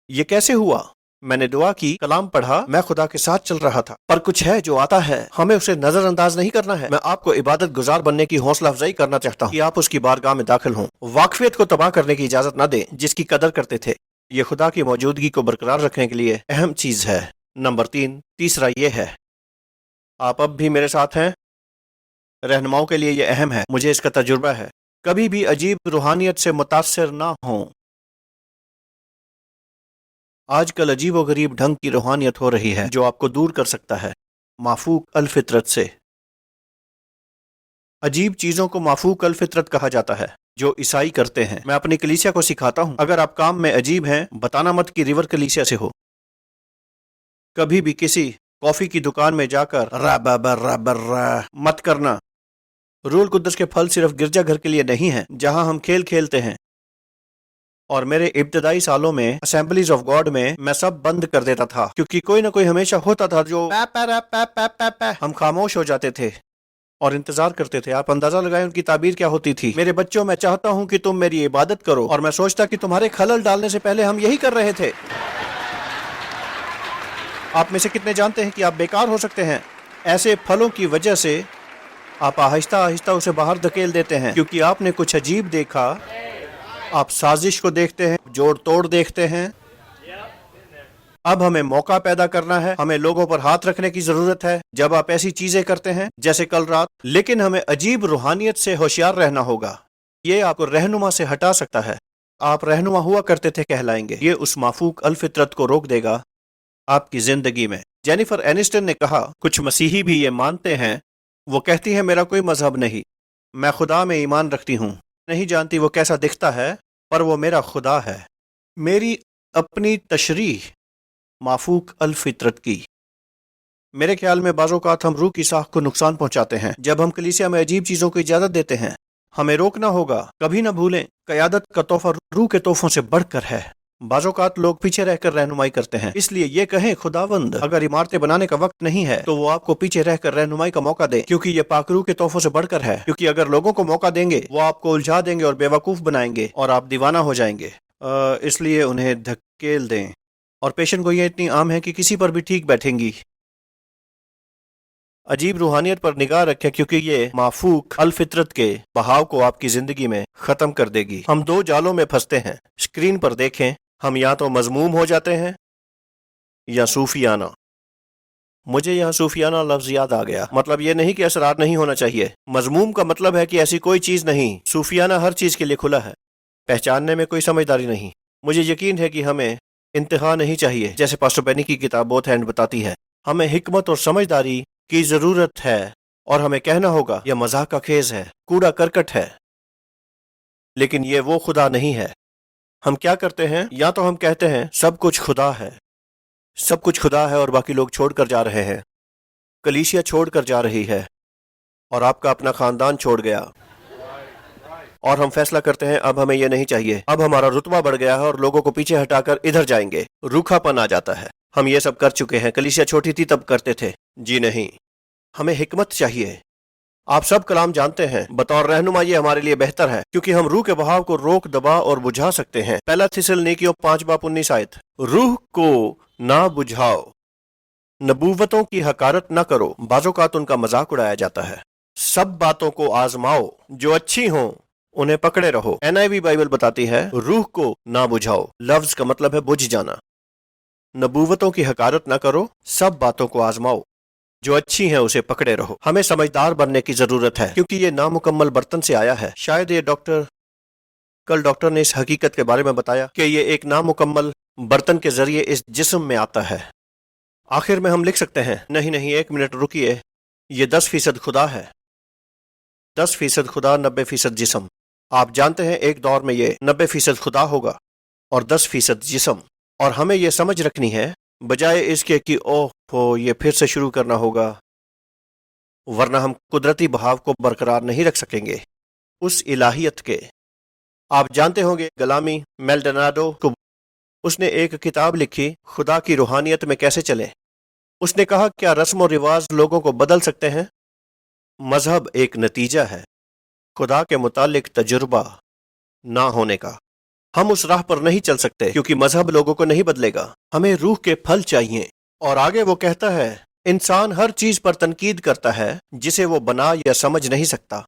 یہ کیسے ہوا؟ میں نے دعا کی، کلام پڑھا، میں خدا کے ساتھ چل رہا تھا۔ پر کچھ ہے جو آتا ہے، ہمیں اسے نظر انداز نہیں کرنا ہے۔ میں آپ کو عبادت گزار بننے کی حوصلہ افزائی کرنا چاہتا ہوں کہ آپ اس کی بارگاہ میں داخل ہوں۔ واقفیت کو تباہ کرنے کی اجازت نہ دیں جس کی قدر کرتے تھے۔ یہ خدا کی موجودگی کو برقرار رکھنے کے لیے اہم چیز ہے۔ نمبر 3، تیسرا یہ ہے، آپ اب بھی میرے ساتھ ہیں؟ رہنماؤں کے لیے یہ اہم ہے، مجھے اس کا تجربہ ہے۔ کبھی بھی عجیب روحانیت سے متاثر نہ ہوں۔ آج کل عجیب و غریب ڈھنگ کی روحانیت ہو رہی ہے جو آپ کو دور کر سکتا ہے مافوق الفطرت سے۔ عجیب چیزوں کو مافوق الفطرت کہا جاتا ہے جو عیسائی کرتے ہیں۔ میں اپنی کلیسیا کو سکھاتا ہوں، اگر آپ کام میں عجیب ہیں، بتانا مت کہ ریور کلیسیا سے ہو۔ کبھی بھی کسی کافی کی دکان میں جا کر مت کرنا۔ روح القدس کے پھل صرف گرجا گھر کے لیے نہیں ہیں جہاں ہم کھیل کھیلتے ہیں۔ اور میرے ابتدائی سالوں میں اسمبلیز آف گاڈ میں میں سب بند کر دیتا تھا، کیونکہ کوئی نہ کوئی ہمیشہ ہوتا تھا جو ہم خاموش ہو جاتے تھے اور انتظار کرتے تھے۔ آپ اندازہ لگائیں ان کی تعبیر کیا ہوتی تھی: میرے بچوں، میں چاہتا ہوں کہ تم میری عبادت کرو، اور میں سوچتا کہ تمہارے خلل ڈالنے سے پہلے ہم یہی کر رہے تھے۔ آپ میں سے کتنے جانتے ہیں کہ آپ بیکار ہو سکتے ہیں؟ ایسے پھلوں کی وجہ سے آپ آہستہ آہستہ اسے باہر دھکیل دیتے ہیں، کیونکہ آپ نے کچھ عجیب دیکھا۔ آپ سازش کو دیکھتے ہیں، جوڑ توڑ دیکھتے ہیں۔ اب ہمیں موقع پیدا کرنا ہے، ہمیں لوگوں پر ہاتھ رکھنے کی ضرورت ہے جب آپ ایسی چیزیں کرتے ہیں جیسے کل رات، لیکن ہمیں عجیب روحانیت سے ہوشیار رہنا ہوگا۔ یہ آپ کو رہنما سے ہٹا سکتا ہے۔ آپ رہنما ہوا کرتے تھے کہلائیں گے۔ یہ اس مافوق الفطرت کو روک دے گا آپ کی زندگی میں۔ جینیفر اینسٹن نے کہا، کچھ مسیحی بھی یہ مانتے ہیں۔ وہ کہتی ہے، میرا کوئی مذہب نہیں، میں خدا میں ایمان رکھتی ہوں۔ نہیں جانتی وہ کیسا دکھتا ہے، پر وہ میرا خدا ہے۔ میری اپنی تشریح مافوق الفطرت کی۔ میرے خیال میں بعض اوقات ہم روح کی ساکھ کو نقصان پہنچاتے ہیں جب ہم کلیسیا میں عجیب چیزوں کو اجازت دیتے ہیں۔ ہمیں روکنا ہوگا۔ کبھی نہ بھولیں، قیادت کا تحفہ روح کے تحفوں سے بڑھ کر ہے۔ بعض اوقات لوگ پیچھے رہ کر رہنمائی کرتے ہیں، اس لیے یہ کہیں، خداوند اگر عمارتیں بنانے کا وقت نہیں ہے تو وہ آپ کو پیچھے رہ کر رہنمائی کا موقع دے، کیونکہ یہ پاک روح کے تحفوں سے بڑھ کر ہے۔ کیونکہ اگر لوگوں کو موقع دیں گے، وہ آپ کو الجھا دیں گے اور بیوقوف بنائیں گے اور آپ دیوانہ ہو جائیں گے۔ اس لیے انہیں دھکیل دیں۔ اور پیشن گوئیاں اتنی عام ہیں کہ کسی پر بھی ٹھیک بیٹھیں گی۔ عجیب روحانیت پر نگاہ رکھیں، کیونکہ یہ مافوق الفطرت کے بہاؤ کو آپ کی زندگی میں ختم کر دے گی۔ ہم دو جالوں میں پھنستے ہیں۔ اسکرین پر دیکھیں، ہم یا تو مذموم ہو جاتے ہیں یا صوفیانہ۔ مجھے یہاں صوفیانہ لفظ یاد آ گیا۔ مطلب یہ نہیں کہ اسرار نہیں ہونا چاہیے۔ مذموم کا مطلب ہے کہ ایسی کوئی چیز نہیں۔ صوفیانہ ہر چیز کے لیے کھلا ہے، پہچاننے میں کوئی سمجھداری نہیں۔ مجھے یقین ہے کہ ہمیں انتہا نہیں چاہیے، جیسے پاسٹر بینی کی کتاب بوتھ ہینڈ بتاتی ہے۔ ہمیں حکمت اور سمجھداری کی ضرورت ہے، اور ہمیں کہنا ہوگا یہ مذاق کا خیز ہے، کوڑا کرکٹ ہے، لیکن یہ وہ خدا نہیں ہے۔ ہم کیا کرتے ہیں؟ یا تو ہم کہتے ہیں سب کچھ خدا ہے، سب کچھ خدا ہے، اور باقی لوگ چھوڑ کر جا رہے ہیں، کلیسیا چھوڑ کر جا رہی ہے، اور آپ کا اپنا خاندان چھوڑ گیا، اور ہم فیصلہ کرتے ہیں اب ہمیں یہ نہیں چاہیے، اب ہمارا رتبہ بڑھ گیا ہے اور لوگوں کو پیچھے ہٹا کر ادھر جائیں گے، روکھا پن آ جاتا ہے۔ ہم یہ سب کر چکے ہیں، کلیسیا چھوٹی تھی تب کرتے تھے۔ جی نہیں، ہمیں حکمت چاہیے۔ آپ سب کلام جانتے ہیں، بطور رہنما یہ ہمارے لیے بہتر ہے، کیونکہ ہم روح کے بہاؤ کو روک دبا اور بجھا سکتے ہیں۔ پہلا تھیسلونیکیوں 5:19 روح کو نہ بجھاؤ، نبوتوں کی حقارت نہ کرو، بعض اوقات ان کا مذاق اڑایا جاتا ہے۔ سب باتوں کو آزماؤ، جو اچھی ہوں انہیں پکڑے رہو۔ NIV بائبل بتاتی ہے روح کو نہ بجھاؤ، لفظ کا مطلب ہے بجھ جانا۔ نبوتوں کی حقارت نہ کرو، سب باتوں کو آزماؤ، جو اچھی ہیں اسے پکڑے رہو۔ ہمیں سمجھدار بننے کی ضرورت ہے، کیونکہ یہ نامکمل برتن سے آیا ہے۔ شاید یہ کل ڈاکٹر نے اس حقیقت کے بارے میں بتایا کہ یہ ایک نامکمل برتن کے ذریعے اس جسم میں آتا ہے۔ آخر میں ہم لکھ سکتے ہیں، نہیں 1 منٹ رکیے، یہ 10% خدا ہے، 10% خدا، 90% جسم۔ آپ جانتے ہیں ایک دور میں یہ 90% خدا ہوگا اور 10% جسم، اور ہمیں یہ سمجھ رکھنی ہے بجائے اس کے کہ یہ پھر سے شروع کرنا ہوگا، ورنہ ہم قدرتی بہاؤ کو برقرار نہیں رکھ سکیں گے اس الہیت کے۔ آپ جانتے ہوں گے گلامی میلڈوناڈو کو، اس نے ایک کتاب لکھی، خدا کی روحانیت میں کیسے چلیں۔ اس نے کہا کیا رسم و رواج لوگوں کو بدل سکتے ہیں؟ مذہب ایک نتیجہ ہے خدا کے متعلق تجربہ نہ ہونے کا۔ ہم اس راہ پر نہیں چل سکتے کیونکہ مذہب لوگوں کو نہیں بدلے گا، ہمیں روح کے پھل چاہیے۔ اور آگے وہ کہتا ہے انسان ہر چیز پر تنقید کرتا ہے جسے وہ بنا یا سمجھ نہیں سکتا۔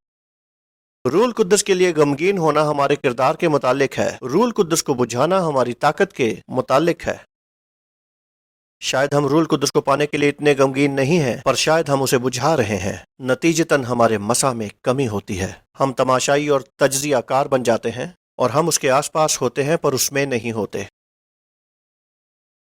روح القدس کے لیے غمگین ہونا ہمارے کردار کے متعلق ہے، روح القدس کو بجھانا ہماری طاقت کے متعلق ہے۔ شاید ہم روح القدس کو پانے کے لیے اتنے غمگین نہیں ہیں، پر شاید ہم اسے بجھا رہے ہیں، نتیجتاً ہمارے مسا میں کمی ہوتی ہے۔ ہم تماشائی اور تجزیہ کار بن جاتے ہیں اور ہم اس کے آس پاس ہوتے ہیں پر اس میں نہیں ہوتے۔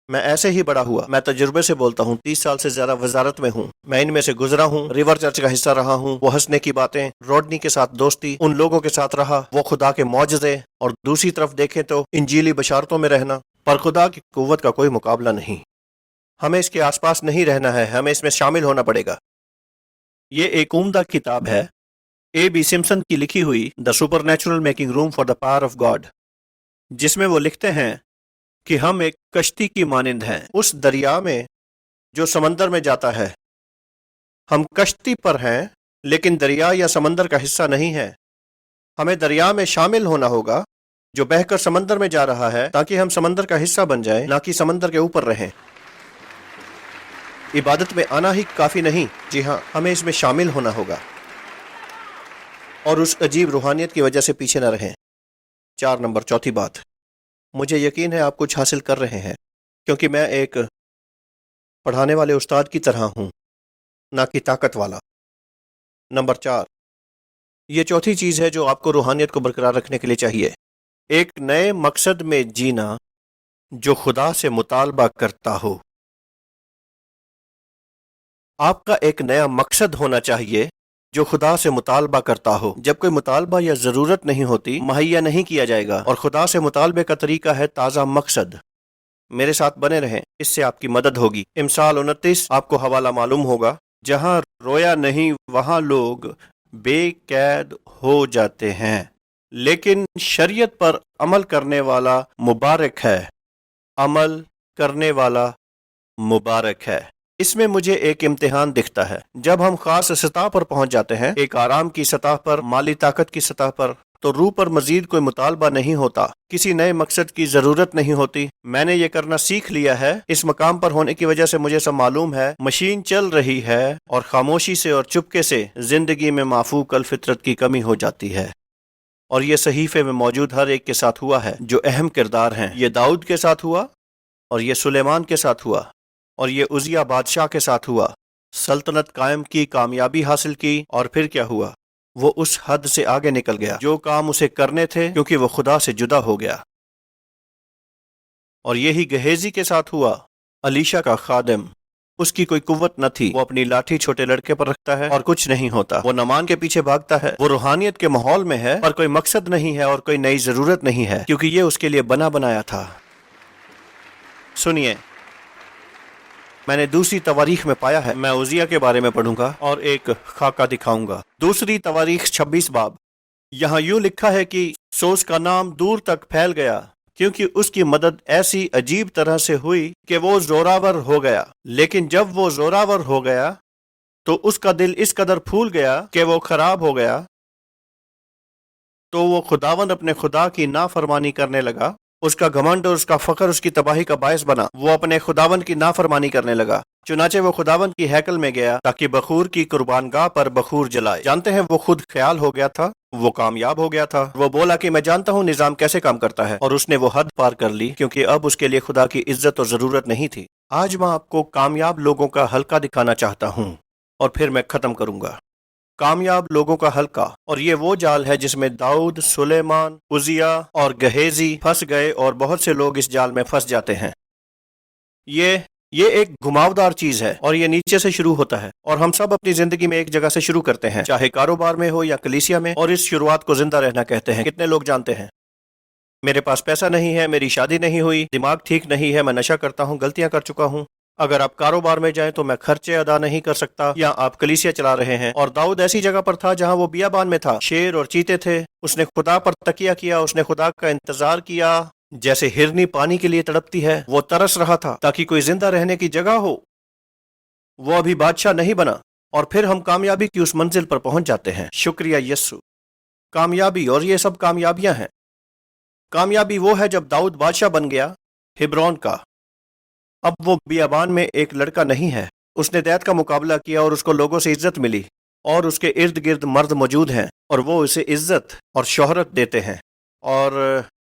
میں ایسے ہی بڑا ہوا، میں تجربے سے بولتا ہوں، 30 سال سے زیادہ وزارت میں ہوں، میں ان میں سے گزرا ہوں، ریور چرچ کا حصہ رہا ہوں، وہ ہنسنے کی باتیں، روڈنی کے ساتھ دوستی، ان لوگوں کے ساتھ رہا، وہ خدا کے معجزے، اور دوسری طرف دیکھیں تو انجیلی بشارتوں میں رہنا، پر خدا کی قوت کا کوئی مقابلہ نہیں۔ ہمیں اس کے آس پاس نہیں رہنا ہے، ہمیں اس میں شامل ہونا پڑے گا۔ یہ ایک عمدہ کتاب ہے A.B. سمپسن کی لکھی ہوئی the super natural making room for the power of God, جس میں وہ لکھتے ہیں کہ ہم ایک کشتی کی مانند ہیں اس دریا میں جو سمندر میں جاتا ہے۔ ہم کشتی پر ہیں لیکن دریا یا سمندر کا حصہ نہیں ہے۔ ہمیں دریا میں شامل ہونا ہوگا جو بہہ کر سمندر میں جا رہا ہے، تاکہ ہم سمندر کا حصہ بن جائیں، نہ کہ سمندر کے اوپر رہیں۔ عبادت میں آنا ہی کافی نہیں، جی ہاں، ہمیں اس میں شامل ہونا ہوگا اور اس عجیب روحانیت کی وجہ سے پیچھے نہ رہیں۔ 4 نمبر، چوتھی بات، مجھے یقین ہے آپ کچھ حاصل کر رہے ہیں، کیونکہ میں ایک پڑھانے والے استاد کی طرح ہوں، نہ کہ طاقت والا۔ نمبر 4، یہ چوتھی چیز ہے جو آپ کو روحانیت کو برقرار رکھنے کے لیے چاہیے، ایک نئے مقصد میں جینا جو خدا سے مطالبہ کرتا ہو۔ آپ کا ایک نیا مقصد ہونا چاہیے جو خدا سے مطالبہ کرتا ہو۔ جب کوئی مطالبہ یا ضرورت نہیں ہوتی، مہیا نہیں کیا جائے گا، اور خدا سے مطالبے کا طریقہ ہے تازہ مقصد۔ میرے ساتھ بنے رہیں، اس سے آپ کی مدد ہوگی۔ امثال 29 آپ کو حوالہ معلوم ہوگا، جہاں رویا نہیں وہاں لوگ بے قید ہو جاتے ہیں، لیکن شریعت پر عمل کرنے والا مبارک ہے، عمل کرنے والا مبارک ہے۔ اس میں مجھے ایک امتحان دکھتا ہے۔ جب ہم خاص سطح پر پہنچ جاتے ہیں، ایک آرام کی سطح پر، مالی طاقت کی سطح پر، تو روح پر مزید کوئی مطالبہ نہیں ہوتا، کسی نئے مقصد کی ضرورت نہیں ہوتی۔ میں نے یہ کرنا سیکھ لیا ہے، اس مقام پر ہونے کی وجہ سے مجھے سب معلوم ہے، مشین چل رہی ہے اور خاموشی سے اور چپکے سے زندگی میں معفوق الفطرت کی کمی ہو جاتی ہے۔ اور یہ صحیفے میں موجود ہر ایک کے ساتھ ہوا ہے جو اہم کردار ہیں۔ یہ داؤد کے ساتھ ہوا، اور یہ سلیمان کے ساتھ ہوا، اور یہ عزیہ بادشاہ کے ساتھ ہوا۔ سلطنت قائم کی، کامیابی حاصل کی، اور پھر کیا ہوا؟ وہ اس حد سے آگے نکل گیا جو کام اسے کرنے تھے، کیونکہ وہ خدا سے جدا ہو گیا۔ اور یہی گہیزی کے ساتھ ہوا، الیشا کا خادم، اس کی کوئی قوت نہ تھی، وہ اپنی لاٹھی چھوٹے لڑکے پر رکھتا ہے اور کچھ نہیں ہوتا، وہ نامان کے پیچھے بھاگتا ہے، وہ روحانیت کے ماحول میں ہے پر کوئی مقصد نہیں ہے اور کوئی نئی ضرورت نہیں ہے، کیونکہ یہ اس کے لیے بنا بنایا تھا۔ سنیے، میں نے دوسری تواریخ میں پایا ہے۔ میں عزیہ کے بارے میں پڑھوں گا اور ایک خاکہ دکھاؤں گا۔ دوسری تواریخ 26 باب، یہاں یوں لکھا ہے کہ سو اس کا نام دور تک پھیل گیا، کیونکہ اس کی مدد ایسی عجیب طرح سے ہوئی کہ وہ زوراور ہو گیا۔ لیکن جب وہ زوراور ہو گیا تو اس کا دل اس قدر پھول گیا کہ وہ خراب ہو گیا، تو وہ خداوند اپنے خدا کی نافرمانی کرنے لگا۔ اس کا گھمنڈ اور اس کا فخر اس کی تباہی کا باعث بنا۔ وہ اپنے خداوند کی نافرمانی کرنے لگا۔ چنانچہ وہ خداوند کی ہیکل میں گیا تاکہ بخور کی قربان گاہ پر بخور جلائے۔ جانتے ہیں وہ خود خیال ہو گیا تھا، وہ کامیاب ہو گیا تھا۔ وہ بولا کہ میں جانتا ہوں نظام کیسے کام کرتا ہے، اور اس نے وہ حد پار کر لی، کیونکہ اب اس کے لیے خدا کی عزت اور ضرورت نہیں تھی۔ آج میں آپ کو کامیاب لوگوں کا حلقہ دکھانا چاہتا ہوں، اور پھر میں ختم کروں گا۔ کامیاب لوگوں کا حلقہ، اور یہ وہ جال ہے جس میں داؤد، سلیمان، عزیہ اور گہیزی پھنس گئے، اور بہت سے لوگ اس جال میں پھنس جاتے ہیں۔ یہ ایک گھماؤدار چیز ہے، اور یہ نیچے سے شروع ہوتا ہے، اور ہم سب اپنی زندگی میں ایک جگہ سے شروع کرتے ہیں، چاہے کاروبار میں ہو یا کلیسیا میں، اور اس شروعات کو زندہ رہنا کہتے ہیں۔ کتنے لوگ جانتے ہیں میرے پاس پیسہ نہیں ہے، میری شادی نہیں ہوئی، دماغ ٹھیک نہیں ہے، میں نشہ کرتا ہوں، غلطیاں کر چکا ہوں۔ اگر آپ کاروبار میں جائیں تو میں خرچے ادا نہیں کر سکتا، یا آپ کلیسیا چلا رہے ہیں۔ اور داؤد ایسی جگہ پر تھا جہاں وہ بیابان میں تھا، شیر اور چیتے تھے۔ اس نے خدا پر تکیہ کیا، اس نے خدا کا انتظار کیا، جیسے ہرنی پانی کے لیے تڑپتی ہے۔ وہ ترس رہا تھا تاکہ کوئی زندہ رہنے کی جگہ ہو۔ وہ ابھی بادشاہ نہیں بنا، اور پھر ہم کامیابی کی اس منزل پر پہنچ جاتے ہیں۔ شکریہ یسوع۔ کامیابی، اور یہ سب کامیابیاں ہیں۔ کامیابی وہ ہے جب داؤد بادشاہ بن گیا ہبرون کا۔ اب وہ بیابان میں ایک لڑکا نہیں ہے۔ اس نے دیت کا مقابلہ کیا اور اس کو لوگوں سے عزت ملی، اور اس کے ارد گرد مرد موجود ہیں، اور وہ اسے عزت اور شہرت دیتے ہیں،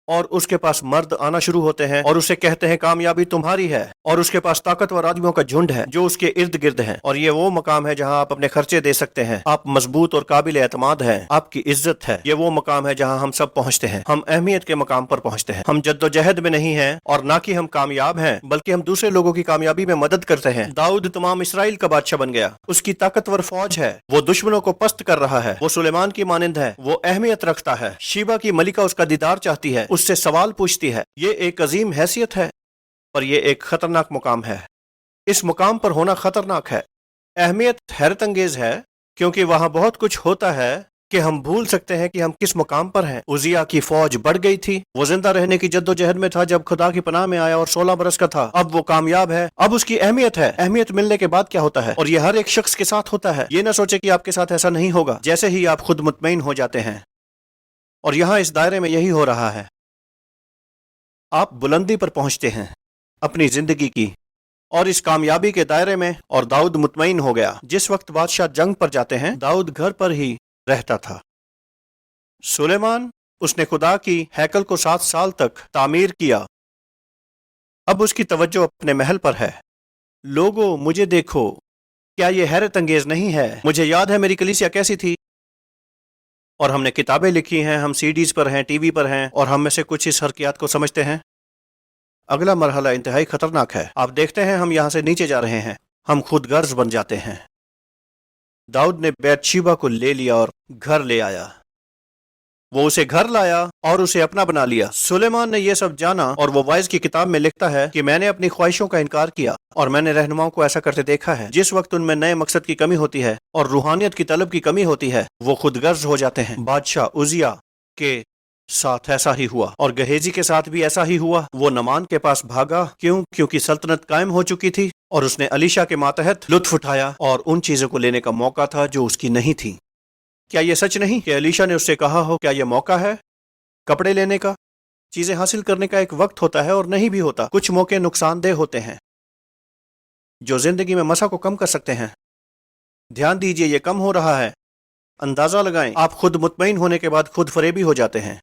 اور اس کے پاس مرد آنا شروع ہوتے ہیں اور اسے کہتے ہیں کامیابی تمہاری ہے، اور اس کے پاس طاقتور آدمیوں کا جھنڈ ہے جو اس کے ارد گرد ہیں، اور یہ وہ مقام ہے جہاں آپ اپنے خرچے دے سکتے ہیں، آپ مضبوط اور قابل اعتماد ہیں، آپ کی عزت ہے۔ یہ وہ مقام ہے جہاں ہم سب پہنچتے ہیں، ہم اہمیت کے مقام پر پہنچتے ہیں۔ ہم جد و جہد میں نہیں ہیں، اور نہ کہ ہم کامیاب ہیں، بلکہ ہم دوسرے لوگوں کی کامیابی میں مدد کرتے ہیں۔ داؤد تمام اسرائیل کا بادشاہ بن گیا، اس کی طاقتور فوج ہے، وہ دشمنوں کو پست کر رہا ہے، وہ سلیمان کی مانند ہے، وہ اہمیت رکھتا ہے، شیبہ کی ملکہ اس کا دیدار چاہتی ہے، اس سے سوال پوچھتی ہے۔ یہ ایک عظیم حیثیت ہے، اور یہ ایک خطرناک مقام ہے۔ اس مقام پر ہونا خطرناک ہے۔ اہمیت حیرت انگیز ہے، کیونکہ وہاں بہت کچھ ہوتا ہے کہ ہم بھول سکتے ہیں کہ ہم کس مقام پر ہیں۔ عزیہ کی فوج بڑھ گئی تھی، وہ زندہ رہنے کی جد و جہد میں تھا جب خدا کی پناہ میں آیا، اور 16 برس کا تھا۔ اب وہ کامیاب ہے، اب اس کی اہمیت ہے۔ اہمیت ملنے کے بعد کیا ہوتا ہے، اور یہ ہر ایک شخص کے ساتھ ہوتا ہے۔ یہ نہ سوچے کہ آپ کے ساتھ ایسا نہیں ہوگا، جیسے ہی آپ خود مطمئن ہو جاتے ہیں۔ اور یہاں اس دائرے میں یہی ہو رہا ہے، آپ بلندی پر پہنچتے ہیں اپنی زندگی کی، اور اس کامیابی کے دائرے میں، اور داؤد مطمئن ہو گیا۔ جس وقت بادشاہ جنگ پر جاتے ہیں، داؤد گھر پر ہی رہتا تھا۔ سلیمان، اس نے خدا کی ہیکل کو 7 سال تک تعمیر کیا۔ اب اس کی توجہ اپنے محل پر ہے۔ لوگوں مجھے دیکھو، کیا یہ حیرت انگیز نہیں ہے؟ مجھے یاد ہے میری کلیسیا کیسی تھی، اور ہم نے کتابیں لکھی ہیں، ہم سی ڈیز پر ہیں، ٹی وی پر ہیں، اور ہم میں سے کچھ اس حرکیات کو سمجھتے ہیں۔ اگلا مرحلہ انتہائی خطرناک ہے۔ آپ دیکھتے ہیں ہم یہاں سے نیچے جا رہے ہیں، ہم خود غرض بن جاتے ہیں۔ داؤد نے بیت شیبہ کو لے لیا اور گھر لے آیا۔ وہ اسے گھر لایا اور اسے اپنا بنا لیا۔ سلیمان نے یہ سب جانا، اور وہ وائز کی کتاب میں لکھتا ہے کہ میں نے اپنی خواہشوں کا انکار کیا، اور میں نے رہنماؤں کو ایسا کرتے دیکھا ہے۔ جس وقت ان میں نئے مقصد کی کمی ہوتی ہے اور روحانیت کی طلب کی کمی ہوتی ہے، وہ خود غرض ہو جاتے ہیں۔ بادشاہ عزیہ کے ساتھ ایسا ہی ہوا، اور گہیزی کے ساتھ بھی ایسا ہی ہوا۔ وہ نعمان کے پاس بھاگا، کیونکہ سلطنت قائم ہو چکی تھی، اور اس نے الیشا کے ماتحت لطف اٹھایا، اور ان چیزوں کو لینے کا موقع تھا جو اس کی نہیں تھی۔ کیا یہ سچ نہیں کہ الیشا نے اس سے کہا ہو، کیا یہ موقع ہے کپڑے لینے کا؟ چیزیں حاصل کرنے کا ایک وقت ہوتا ہے، اور نہیں بھی ہوتا۔ کچھ موقع نقصان دہ ہوتے ہیں جو زندگی میں مسا کو کم کر سکتے ہیں۔ دھیان دیجئے، یہ کم ہو رہا ہے۔ اندازہ لگائیں، آپ خود مطمئن ہونے کے بعد خود فریبی ہو جاتے ہیں،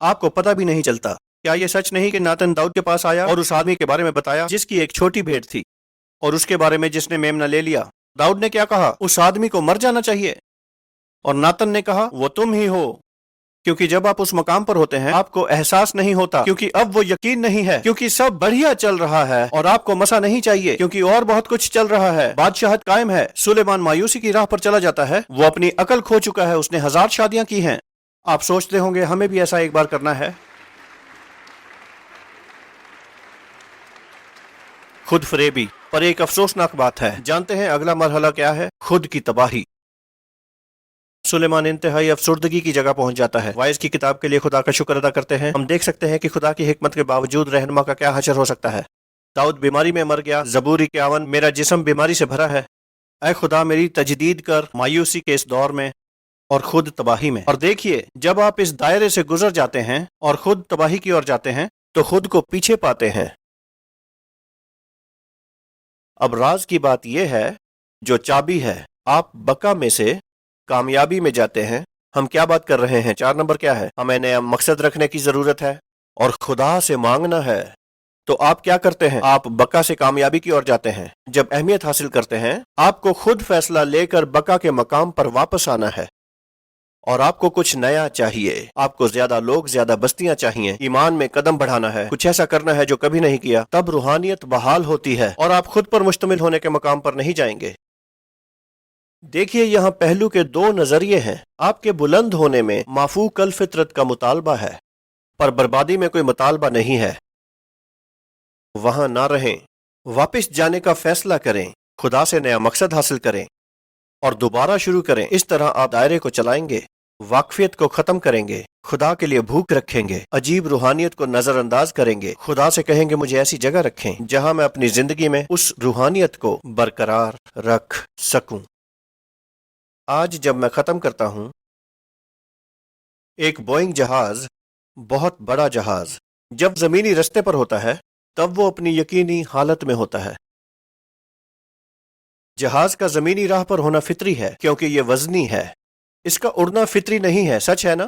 آپ کو پتہ بھی نہیں چلتا۔ کیا یہ سچ نہیں کہ ناتن داؤد کے پاس آیا اور اس آدمی کے بارے میں بتایا جس کی ایک چھوٹی بھیڑ تھی، اور اس کے بارے میں جس نے میمنہ لے لیا؟ داؤد نے کیا کہا؟ اس آدمی کو مر جانا چاہیے۔ اور ناتن نے کہا وہ تم ہی ہو، کیونکہ جب آپ اس مقام پر ہوتے ہیں آپ کو احساس نہیں ہوتا، کیونکہ اب وہ یقین نہیں ہے، کیونکہ سب بڑھیا چل رہا ہے، اور آپ کو مسا نہیں چاہیے کیونکہ اور بہت کچھ چل رہا ہے۔ بادشاہت قائم ہے۔ سلیمان مایوسی کی راہ پر چلا جاتا ہے، وہ اپنی عقل کھو چکا ہے، اس نے 1000 شادیاں کی ہیں۔ آپ سوچتے ہوں گے ہمیں بھی ایسا ایک بار کرنا ہے۔ خود فریبی، پر ایک افسوسناک بات ہے۔ جانتے ہیں اگلا مرحلہ کیا ہے؟ خود کی تباہی۔ سلیمان انتہائی افسردگی کی جگہ پہنچ جاتا ہے۔ وائز کی کتاب کے لیے خدا کا شکر ادا کرتے ہیں۔ ہم دیکھ سکتے ہیں کہ خدا کی حکمت کے باوجود رہنما کا کیا حشر ہو سکتا ہے۔ داؤد بیماری میں مر گیا۔ زبور 51، میرا جسم بیماری سے بھرا ہے، اے خدا میری تجدید کر مایوسی کے اس دور میں اور خود تباہی میں۔ اور دیکھیے، جب آپ اس دائرے سے گزر جاتے ہیں اور خود تباہی کی اور جاتے ہیں تو خود کو پیچھے پاتے ہیں۔ اب راز کی بات یہ ہے، جو چابی ہے، آپ بکا میں سے کامیابی میں جاتے ہیں۔ ہم کیا بات کر رہے ہیں؟ 4 نمبر کیا ہے؟ ہمیں نیا مقصد رکھنے کی ضرورت ہے اور خدا سے مانگنا ہے۔ تو آپ کیا کرتے ہیں؟ آپ بکا سے کامیابی کی اور جاتے ہیں۔ جب اہمیت حاصل کرتے ہیں، آپ کو خود فیصلہ لے کر بکا کے مقام پر واپس آنا ہے، اور آپ کو کچھ نیا چاہیے۔ آپ کو زیادہ لوگ، زیادہ بستیاں چاہیے، ایمان میں قدم بڑھانا ہے، کچھ ایسا کرنا ہے جو کبھی نہیں کیا۔ تب روحانیت بحال ہوتی ہے اور آپ خود پر مشتمل ہونے کے مقام پر نہیں جائیں گے۔ دیکھیے، یہاں پہلو کے 2 نظریے ہیں۔ آپ کے بلند ہونے میں مافوق الفطرت کا مطالبہ ہے، پر بربادی میں کوئی مطالبہ نہیں ہے۔ وہاں نہ رہیں، واپس جانے کا فیصلہ کریں، خدا سے نیا مقصد حاصل کریں اور دوبارہ شروع کریں۔ اس طرح آپ دائرے کو چلائیں گے، واقفیت کو ختم کریں گے، خدا کے لیے بھوک رکھیں گے، عجیب روحانیت کو نظر انداز کریں گے، خدا سے کہیں گے مجھے ایسی جگہ رکھیں جہاں میں اپنی زندگی میں اس روحانیت کو برقرار رکھ سکوں۔ آج جب میں ختم کرتا ہوں، ایک بوئنگ جہاز، بہت بڑا جہاز، جب زمینی رستے پر ہوتا ہے تب وہ اپنی یقینی حالت میں ہوتا ہے۔ جہاز کا زمینی راہ پر ہونا فطری ہے کیونکہ یہ وزنی ہے۔ اس کا اڑنا فطری نہیں ہے، سچ ہے نا؟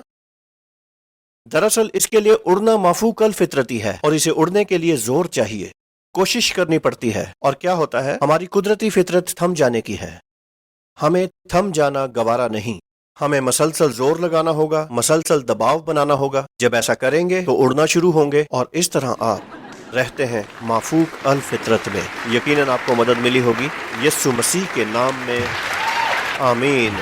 دراصل اس کے لیے اڑنا مافوق الفطرتی ہے اور اسے اڑنے کے لیے زور چاہیے، کوشش کرنی پڑتی ہے۔ اور کیا ہوتا ہے؟ ہماری قدرتی فطرت تھم جانے کی ہے۔ ہمیں تھم جانا گوارا نہیں، ہمیں مسلسل زور لگانا ہوگا، مسلسل دباؤ بنانا ہوگا۔ جب ایسا کریں گے تو اڑنا شروع ہوں گے اور اس طرح آپ رہتے ہیں مافوق الفطرت میں۔ یقیناً آپ کو مدد ملی ہوگی۔ یسوع مسیح کے نام میں آمین۔